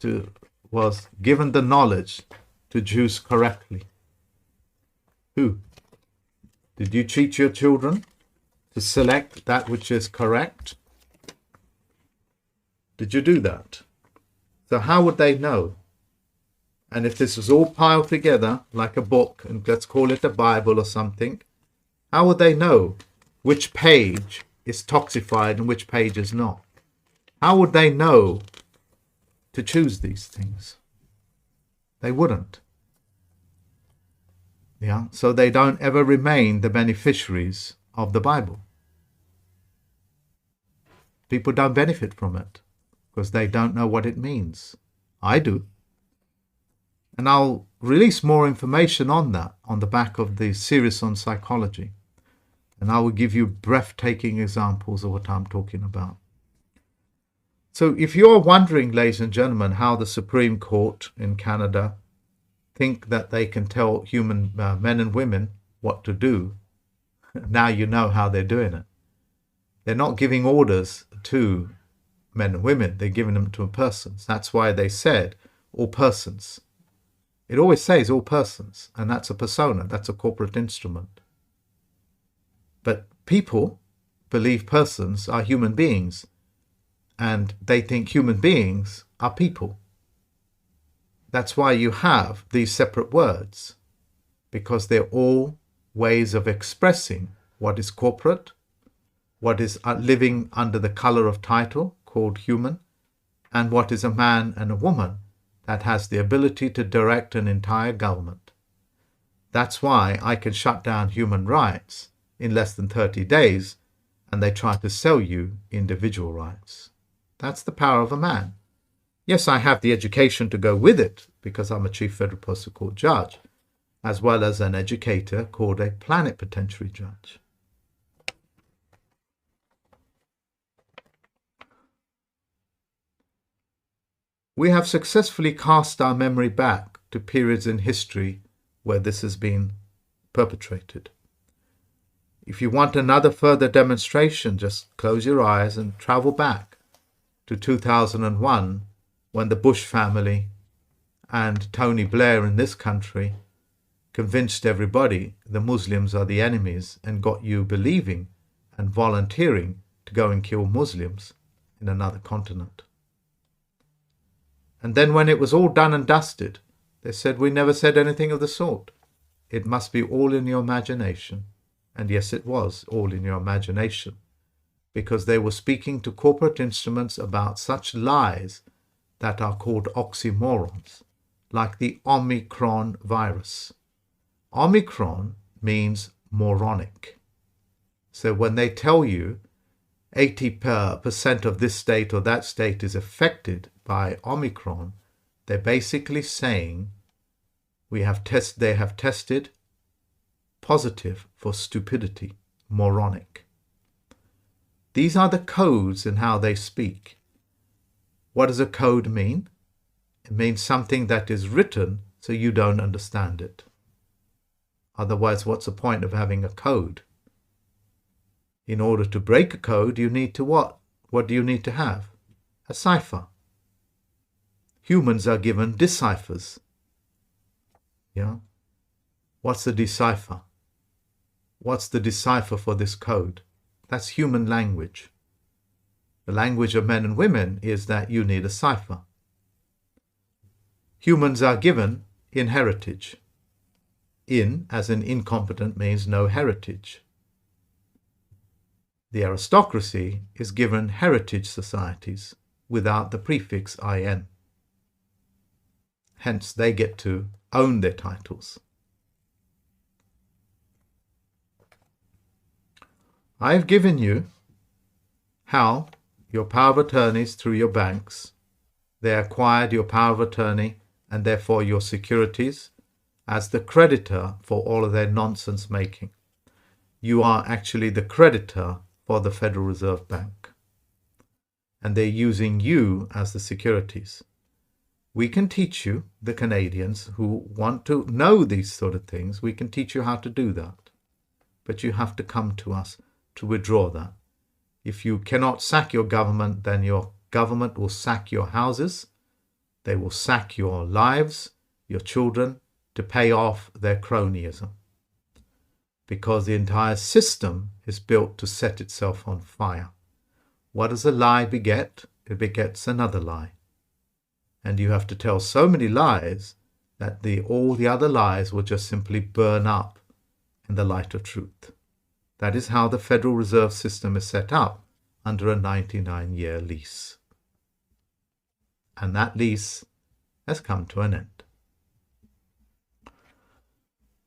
given the knowledge to choose correctly? Who? Did you teach your children to select that which is correct? Did you do that? So how would they know? And if this was all piled together like a book, and let's call it a Bible or something, how would they know which page is toxified and which page is not? How would they know to choose these things? They wouldn't. Yeah, so they don't ever remain the beneficiaries of the Bible. People don't benefit from it because they don't know what it means. I do. And I'll release more information on that on the back of the series on psychology. And I will give you breathtaking examples of what I'm talking about. So if you're wondering, ladies and gentlemen, how the Supreme Court in Canada think that they can tell human men and women what to do, now you know how they're doing it. They're not giving orders to men and women, they're giving them to persons. That's why they said all persons. It always says all persons, and that's a persona, that's a corporate instrument. But people believe persons are human beings, and they think human beings are people. That's why you have these separate words, because they're all ways of expressing what is corporate, what is living under the color of title called human, and what is a man and a woman that has the ability to direct an entire government. That's why I can shut down human rights in less than 30 days, and they try to sell you individual rights. That's the power of a man. Yes, I have the education to go with it because I'm a Chief Federal Postal Court judge, as well as an educator called a plenipotentiary judge. We have successfully cast our memory back to periods in history where this has been perpetrated. If you want another further demonstration, just close your eyes and travel back to 2001 when the Bush family and Tony Blair in this country convinced everybody the Muslims are the enemies and got you believing and volunteering to go and kill Muslims in another continent. And then when it was all done and dusted, they said, we never said anything of the sort. It must be all in your imagination. And yes, it was all in your imagination, because they were speaking to corporate instruments about such lies that are called oxymorons, like the Omicron virus. Omicron means moronic. So when they tell you 80% of this state or that state is affected by Omicron, they're basically saying they have tested positive for stupidity, moronic. These are the codes in how they speak. What does a code mean? It means something that is written so you don't understand it. Otherwise, what's the point of having a code? In order to break a code, you need to what? What do you need to have? A cipher. Humans are given deciphers. Yeah? What's the decipher? What's the decipher for this code? That's human language. The language of men and women is that you need a cipher. Humans are given inheritage. In, as in incompetent, means no heritage. The aristocracy is given heritage societies without the prefix in. Hence, they get to own their titles. I have given you how your power of attorneys through your banks, they acquired your power of attorney and therefore your securities as the creditor for all of their nonsense making. You are actually the creditor for the Federal Reserve Bank, and they're using you as the securities. We can teach you, the Canadians who want to know these sort of things, we can teach you how to do that. But you have to come to us to withdraw that. If you cannot sack your government, then your government will sack your houses. They will sack your lives, your children, to pay off their cronyism. Because the entire system is built to set itself on fire. What does a lie beget? It begets another lie. And you have to tell so many lies that all the other lies will just simply burn up in the light of truth. That is how the Federal Reserve System is set up under a 99-year lease. And that lease has come to an end.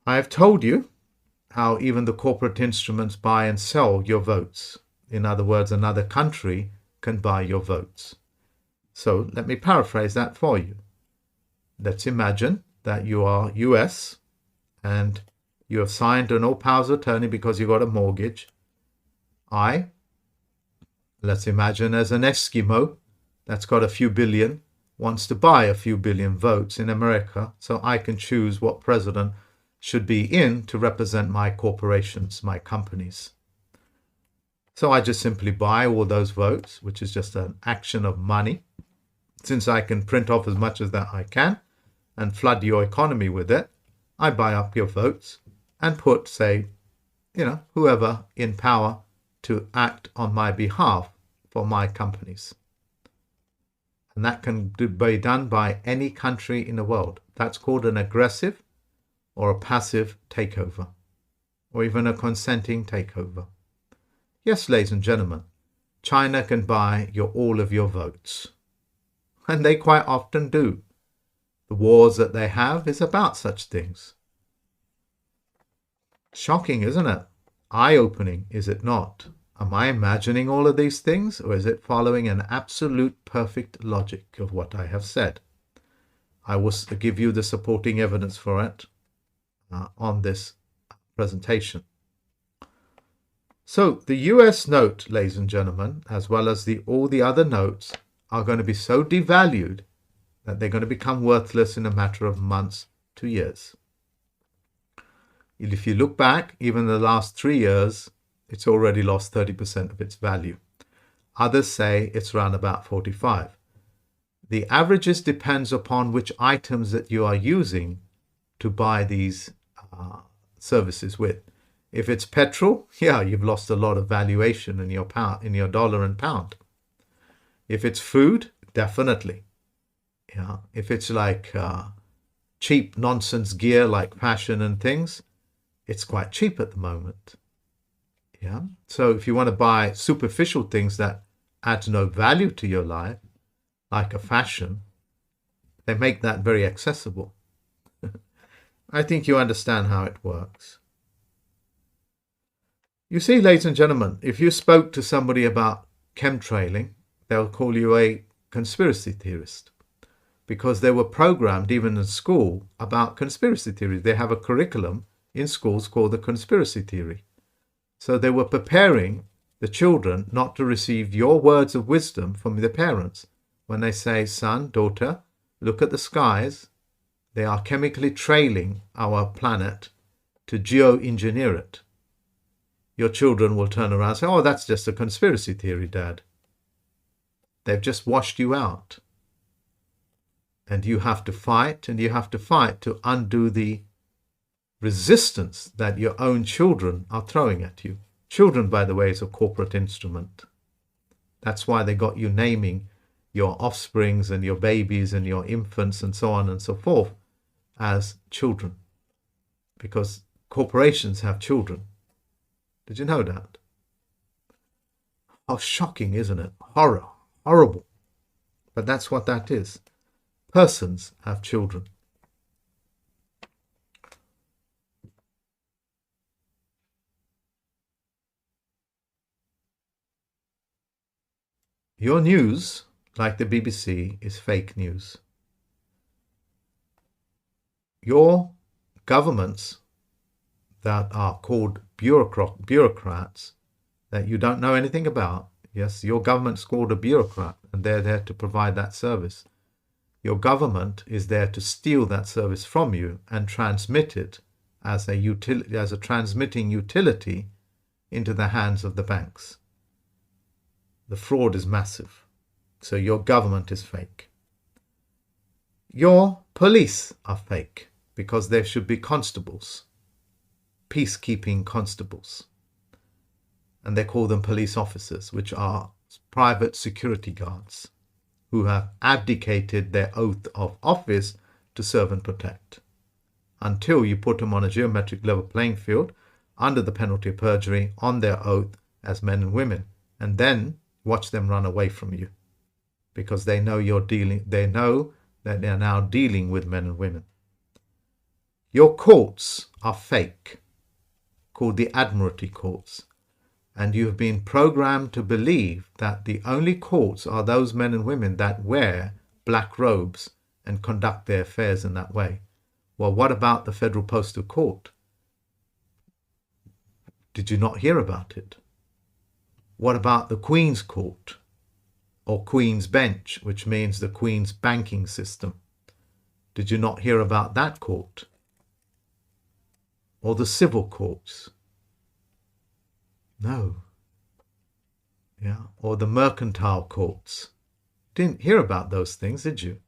I've told you how even the corporate instruments buy and sell your votes. In other words, another country can buy your votes. So let me paraphrase that for you. Let's imagine that you are US and you have signed an all powers of attorney because you got a mortgage. Let's imagine as an Eskimo that's got a few billion, wants to buy a few billion votes in America so I can choose what president should be in to represent my corporations, my companies. So I just simply buy all those votes, which is just an action of money. Since I can print off as much as that I can and flood your economy with it, I buy up your votes and put, say, whoever in power to act on my behalf for my companies. And that can be done by any country in the world. That's called an aggressive or a passive takeover, or even a consenting takeover. Yes, ladies and gentlemen, China can buy all of your votes. And they quite often do. The wars that they have is about such things. Shocking, isn't it? Eye-opening, is it not? Am I imagining all of these things, or is it following an absolute perfect logic of what I have said? I will give you the supporting evidence for it on this presentation. So the US note, ladies and gentlemen, as well as all the other notes, are going to be so devalued that they're going to become worthless in a matter of months to years. If you look back, even the last 3 years, it's already lost 30% of its value. Others say it's around about 45. The averages depends upon which items that you are using to buy these services with. If it's petrol, you've lost a lot of valuation in your dollar and pound. If it's food, definitely. If it's like cheap nonsense gear like fashion and things, it's quite cheap at the moment. So if you want to buy superficial things that add no value to your life, like a fashion, they make that very accessible. I think you understand how it works. You see, ladies and gentlemen, if you spoke to somebody about chemtrailing, they'll call you a conspiracy theorist, because they were programmed even in school about conspiracy theories. They have a curriculum in schools called the conspiracy theory. So they were preparing the children not to receive your words of wisdom from the parents when they say, son, daughter, look at the skies. They are chemically trailing our planet to geoengineer it. Your children will turn around and say, oh, that's just a conspiracy theory, Dad. They've just washed you out. And you have to fight, and you have to fight to undo the resistance that your own children are throwing at you. Children, by the way, is a corporate instrument. That's why they got you naming your offsprings and your babies and your infants and so on and so forth as children, because corporations have children. Did you know that? How shocking, isn't it? Horrible. But that's what that is. Persons have children. Your news, like the BBC, is fake news. Your governments that are called bureaucrats that you don't know anything about. Yes, your government's called a bureaucrat, and they're there to provide that service. Your government is there to steal that service from you and transmit it as a transmitting utility into the hands of the banks. The fraud is massive. So your government is fake. Your police are fake, because there should be constables, peacekeeping constables. And they call them police officers, which are private security guards who have abdicated their oath of office to serve and protect, until you put them on a geometric level playing field under the penalty of perjury on their oath as men and women, and then watch them run away from you, because they know they know that they're now dealing with men and women. Your courts are fake, called the Admiralty Courts. And you have been programmed to believe that the only courts are those men and women that wear black robes and conduct their affairs in that way. Well, what about the Federal Postal Court? Did you not hear about it? What about the Queen's Court or Queen's Bench, which means the Queen's banking system? Did you not hear about that court? Or the civil courts? No. Yeah. Or the mercantile courts? Didn't hear about those things, did you?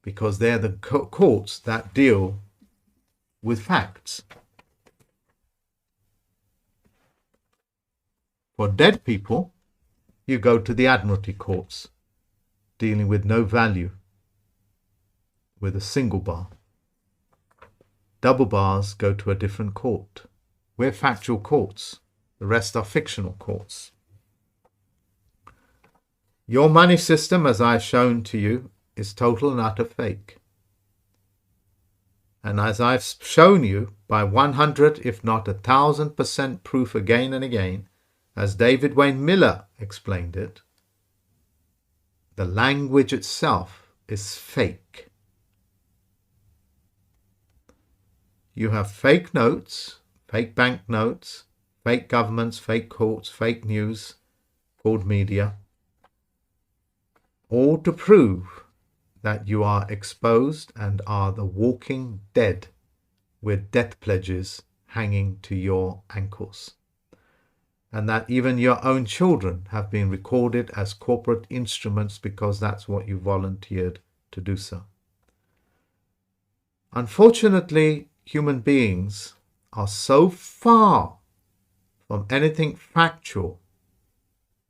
Because they're the courts that deal with facts. For dead people, you go to the Admiralty Courts, dealing with no value, with a single bar. Double bars go to a different court. We're factual courts. The rest are fictional courts. Your money system, as I've shown to you, is total and utter fake. And as I've shown you by 100, if not 1,000% proof again and again, as David Wayne Miller explained it, the language itself is fake. You have fake notes, fake bank notes, fake governments, fake courts, fake news, called media, all to prove that you are exposed and are the walking dead with death pledges hanging to your ankles. And that even your own children have been recorded as corporate instruments because that's what you volunteered to do so. Unfortunately, human beings are so far from anything factual,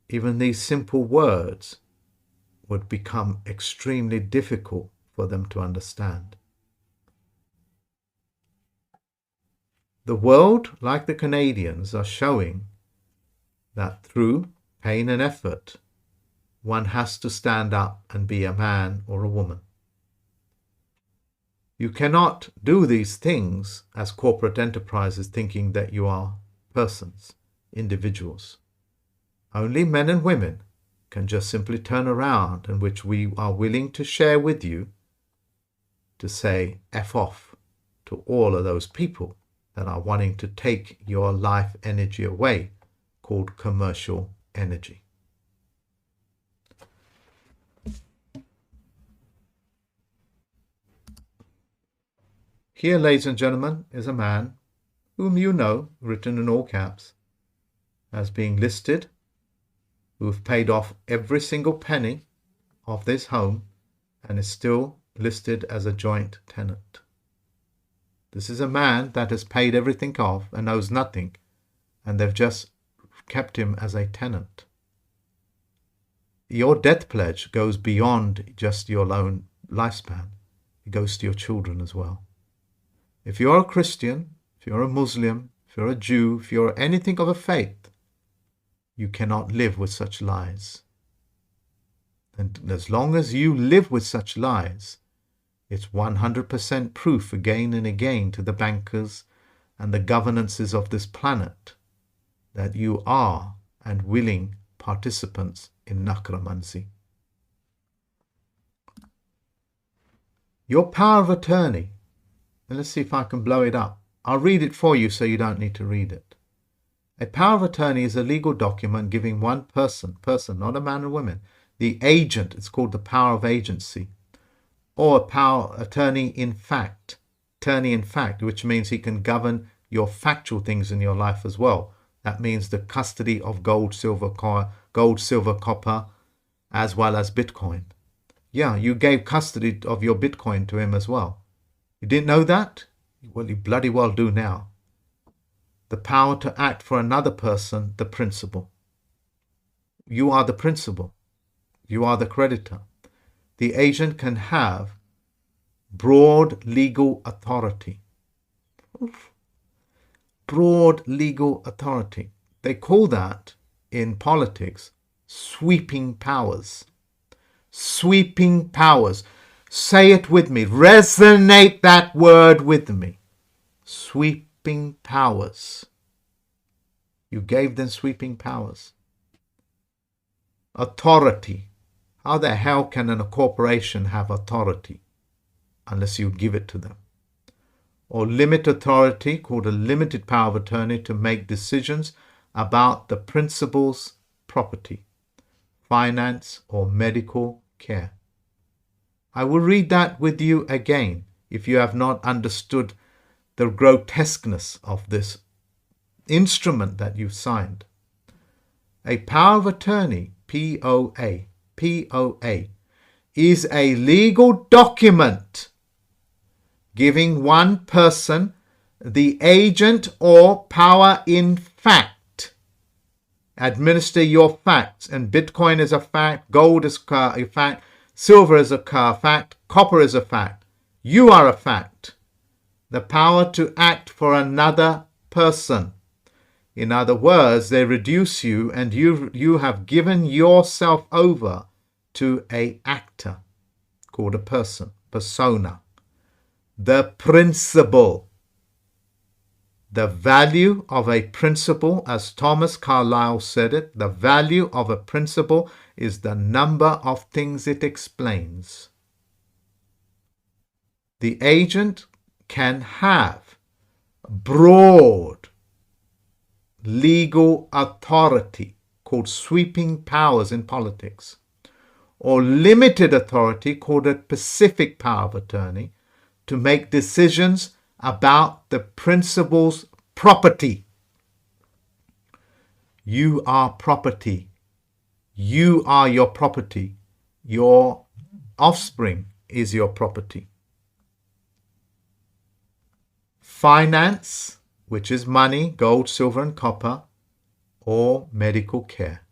even these simple words would become extremely difficult for them to understand. The world, like the Canadians, are showing that through pain and effort, one has to stand up and be a man or a woman. You cannot do these things as corporate enterprises thinking that you are persons, individuals. Only men and women can just simply turn around, and which we are willing to share with you, to say F off to all of those people that are wanting to take your life energy away, called commercial energy. Here, ladies and gentlemen, is a man whom you know, written in all caps, as being listed, who've paid off every single penny of this home and is still listed as a joint tenant. This is a man that has paid everything off and owes nothing, and they've just kept him as a tenant. Your death pledge goes beyond just your own lifespan. It goes to your children as well. If you're a Christian, if you're a Muslim, if you're a Jew, if you're anything of a faith, you cannot live with such lies. And as long as you live with such lies, it's 100% proof again and again to the bankers and the governances of this planet that you are and willing participants in necromancy. Your power of attorney, and let's see if I can blow it up. I'll read it for you so you don't need to read it. A power of attorney is a legal document giving one person, not a man or woman, the agent, it's called the power of agency, or a power attorney in fact, which means he can govern your factual things in your life as well. That means the custody of gold, silver, copper, as well as Bitcoin. Yeah, you gave custody of your Bitcoin to him as well. You didn't know that? Well, you bloody well do now. The power to act for another person, the principal. You are the principal. You are the creditor. The agent can have broad legal authority. Broad legal authority. They call that, in politics, sweeping powers. Sweeping powers. Say it with me. Resonate that word with me. sweeping powers. You gave them sweeping powers. Authority. How the hell can a corporation have authority unless you give it to them? Or limit authority, called a limited power of attorney, to make decisions about the principal's property, finance, or medical care. I will read that with you again if you have not understood the grotesqueness of this instrument that you signed. A power of attorney, POA, is a legal document giving one person the agent or power in fact. Administer your facts, and Bitcoin is a fact, gold is a fact, silver is a fact, copper is a fact. You are a fact. The power to act for another person. In other words, they reduce you, and you have given yourself over to an actor called a person, persona. The principle. The value of a principle, as Thomas Carlyle said it, the value of a principle is the number of things it explains. The agent can have broad legal authority, called sweeping powers in politics, or limited authority, called a specific power of attorney, to make decisions about the principal's property. You are property. You are your property. Your offspring is your property. Finance, which is money, gold, silver, and copper, or medical care.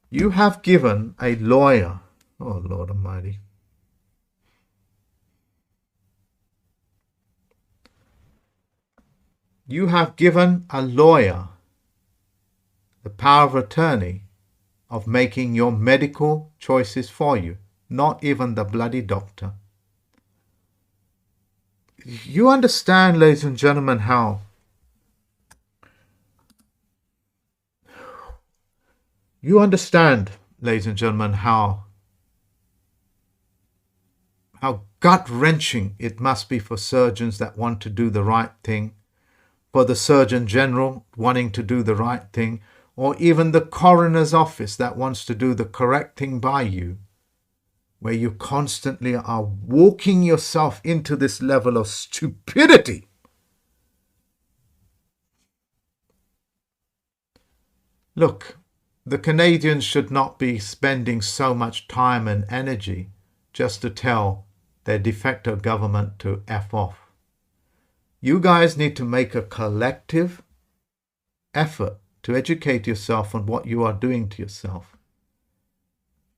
You have given a lawyer, oh Lord Almighty, you have given a lawyer the power of attorney of making your medical choices for you, not even the bloody doctor. You understand, ladies and gentlemen, how gut-wrenching it must be for surgeons that want to do the right thing, for the Surgeon General wanting to do the right thing, or even the coroner's office that wants to do the correct thing by you, where you constantly are walking yourself into this level of stupidity. Look, the Canadians should not be spending so much time and energy just to tell their de facto government to F off. You guys need to make a collective effort to educate yourself on what you are doing to yourself.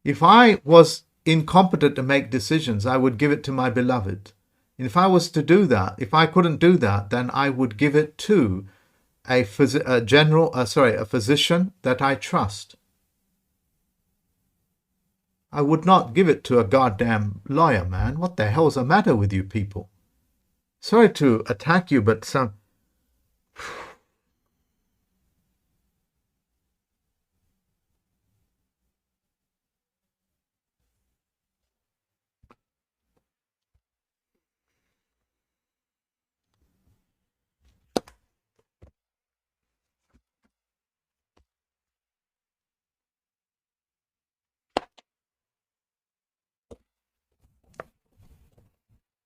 If I was incompetent to make decisions, I would give it to my beloved. And if I was to do that, if I couldn't do that, then I would give it to a physician that I trust. I would not give it to a goddamn lawyer, man. What the hell's the matter with you people? Sorry to attack you, but some...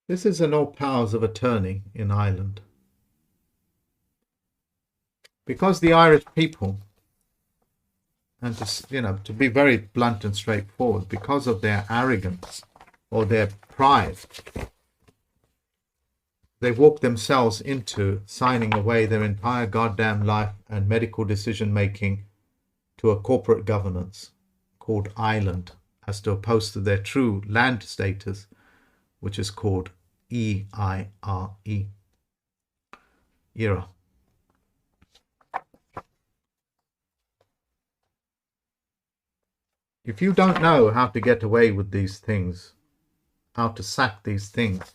This is an all powers of attorney in Ireland. Because the Irish people, and to be very blunt and straightforward, because of their arrogance or their pride, they walk themselves into signing away their entire goddamn life and medical decision making to a corporate governance called Ireland, as opposed to their true land status, which is called EIRE. ERA. If you don't know how to get away with these things, how to sack these things,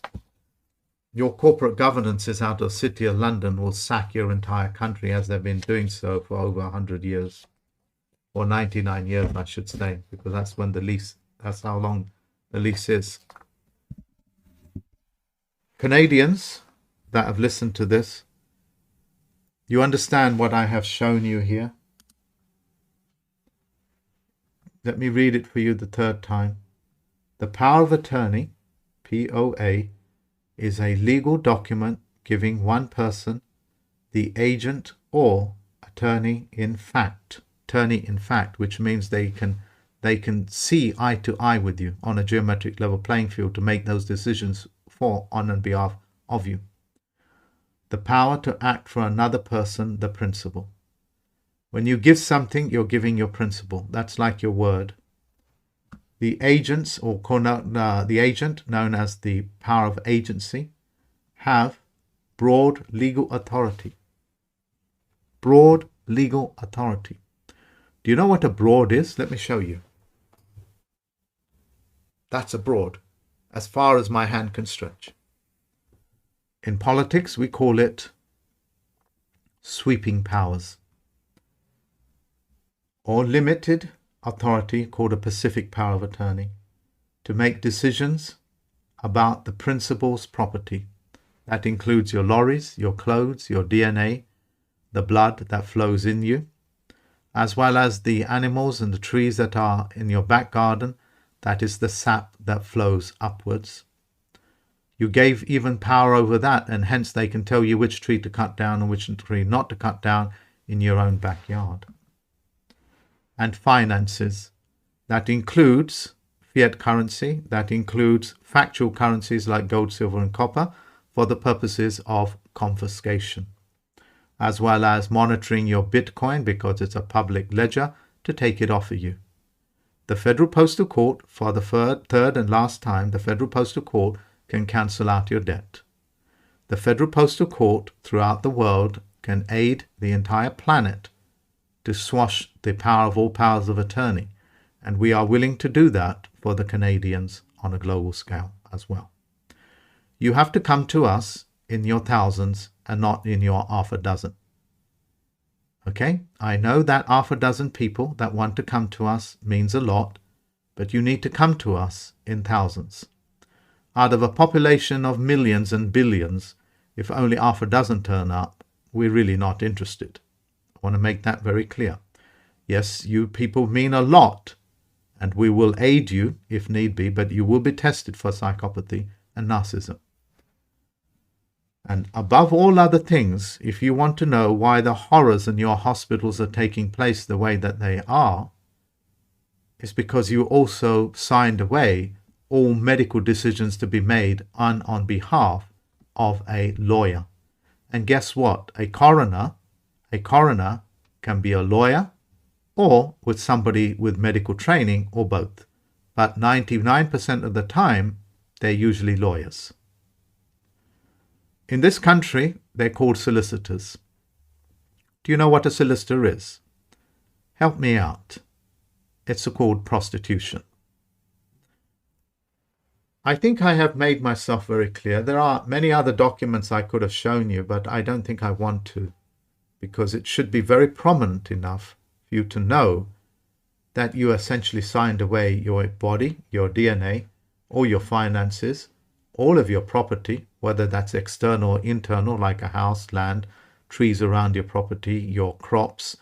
your corporate governances out of the City of London will sack your entire country, as they've been doing so for over 100 years, or 99 years, I should say, because that's when the lease, that's how long the lease is. Canadians that have listened to this, you understand what I have shown you here? Let me read it for you the third time. The power of attorney, POA, is a legal document giving one person the agent or attorney in fact, which means they can see eye to eye with you on a geometric level playing field to make those decisions on and behalf of you. The power to act for another person, the principal. When you give something, you're giving your principal. That's like your word. The agents, or the agent, known as the power of agency, have broad legal authority. Broad legal authority. Do you know what a broad is? Let me show you. That's a broad, as far as my hand can stretch. In politics, we call it sweeping powers, or limited authority, called a pacific power of attorney, to make decisions about the principal's property. That includes your lorries, your clothes, your DNA, the blood that flows in you, as well as the animals and the trees that are in your back garden. That is the sap that flows upwards. You gave even power over that, and hence they can tell you which tree to cut down and which tree not to cut down in your own backyard. And finances. That includes fiat currency, that includes factual currencies like gold, silver and copper for the purposes of confiscation, as well as monitoring your Bitcoin because it's a public ledger to take it off of you. The Federal Postal Court, for the third and last time, the Federal Postal Court can cancel out your debt. The Federal Postal Court throughout the world can aid the entire planet to swash the power of all powers of attorney, and we are willing to do that for the Canadians on a global scale as well. You have to come to us in your thousands and not in your half a dozen. Okay, I know that half a dozen people that want to come to us means a lot, but you need to come to us in thousands. Out of a population of millions and billions, if only half a dozen turn up, we're really not interested. I want to make that very clear. Yes, you people mean a lot, and we will aid you if need be, but you will be tested for psychopathy and narcissism. And above all other things, if you want to know why the horrors in your hospitals are taking place the way that they are, it's because you also signed away all medical decisions to be made on behalf of a lawyer. And guess what? A coroner can be a lawyer or with somebody with medical training or both. But 99% of the time, they're usually lawyers. In this country, they're called solicitors. Do you know what a solicitor is? Help me out. It's called prostitution. I think I have made myself very clear. There are many other documents I could have shown you, but I don't think I want to, because it should be very prominent enough for you to know that you essentially signed away your body, your DNA, all your finances, all of your property, whether that's external or internal, like a house, land, trees around your property, your crops,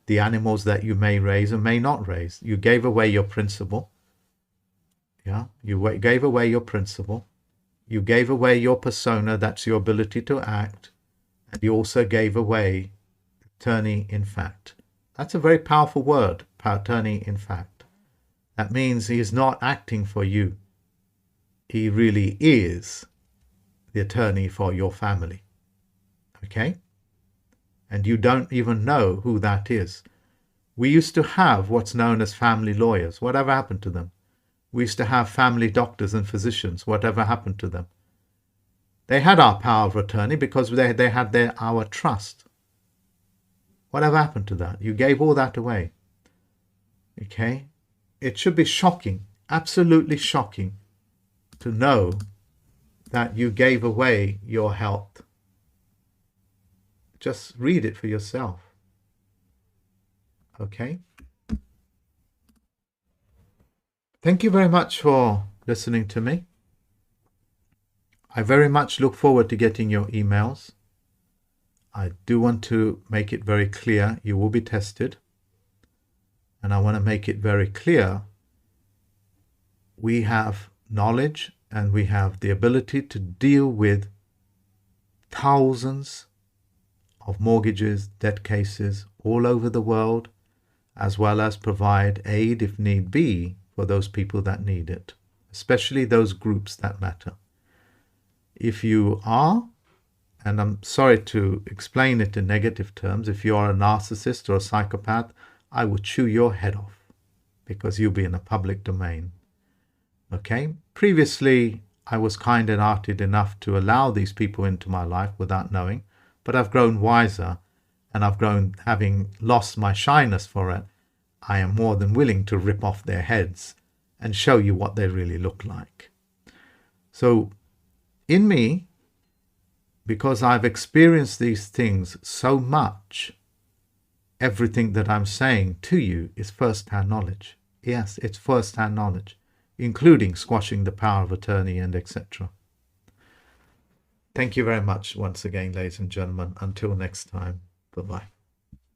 the animals that you may raise and may not raise. You gave away your principal. Yeah, you gave away your principal. You gave away your persona, that's your ability to act. And you also gave away attorney in fact. That's a very powerful word, attorney in fact. That means he is not acting for you. He really is the attorney for your family. Okay? And you don't even know who that is. We used to have what's known as family lawyers. Whatever happened to them? We used to have family doctors and physicians. Whatever happened to them? They had our power of attorney because they had our trust. Whatever happened to that? You gave all that away. Okay? It should be shocking, absolutely shocking, to know that you gave away your health. Just read it for yourself. Okay? Thank you very much for listening to me. I very much look forward to getting your emails. I do want to make it very clear you will be tested. And I want to make it very clear we have knowledge and we have the ability to deal with thousands of mortgages, debt cases all over the world, as well as provide aid if need be for those people that need it, especially those groups that matter. If you are, and I'm sorry to explain it in negative terms, if you are a narcissist or a psychopath, I would chew your head off because you'll be in a public domain. Okay? Previously, I was kind and hearted enough to allow these people into my life without knowing, but I've grown wiser and I've grown, having lost my shyness for it, I am more than willing to rip off their heads and show you what they really look like. So, in me, because I've experienced these things so much, everything that I'm saying to you is first-hand knowledge. Yes, it's first-hand knowledge, including squashing the power of attorney and etc. Thank you very much once again, ladies and gentlemen. Until next time, bye-bye.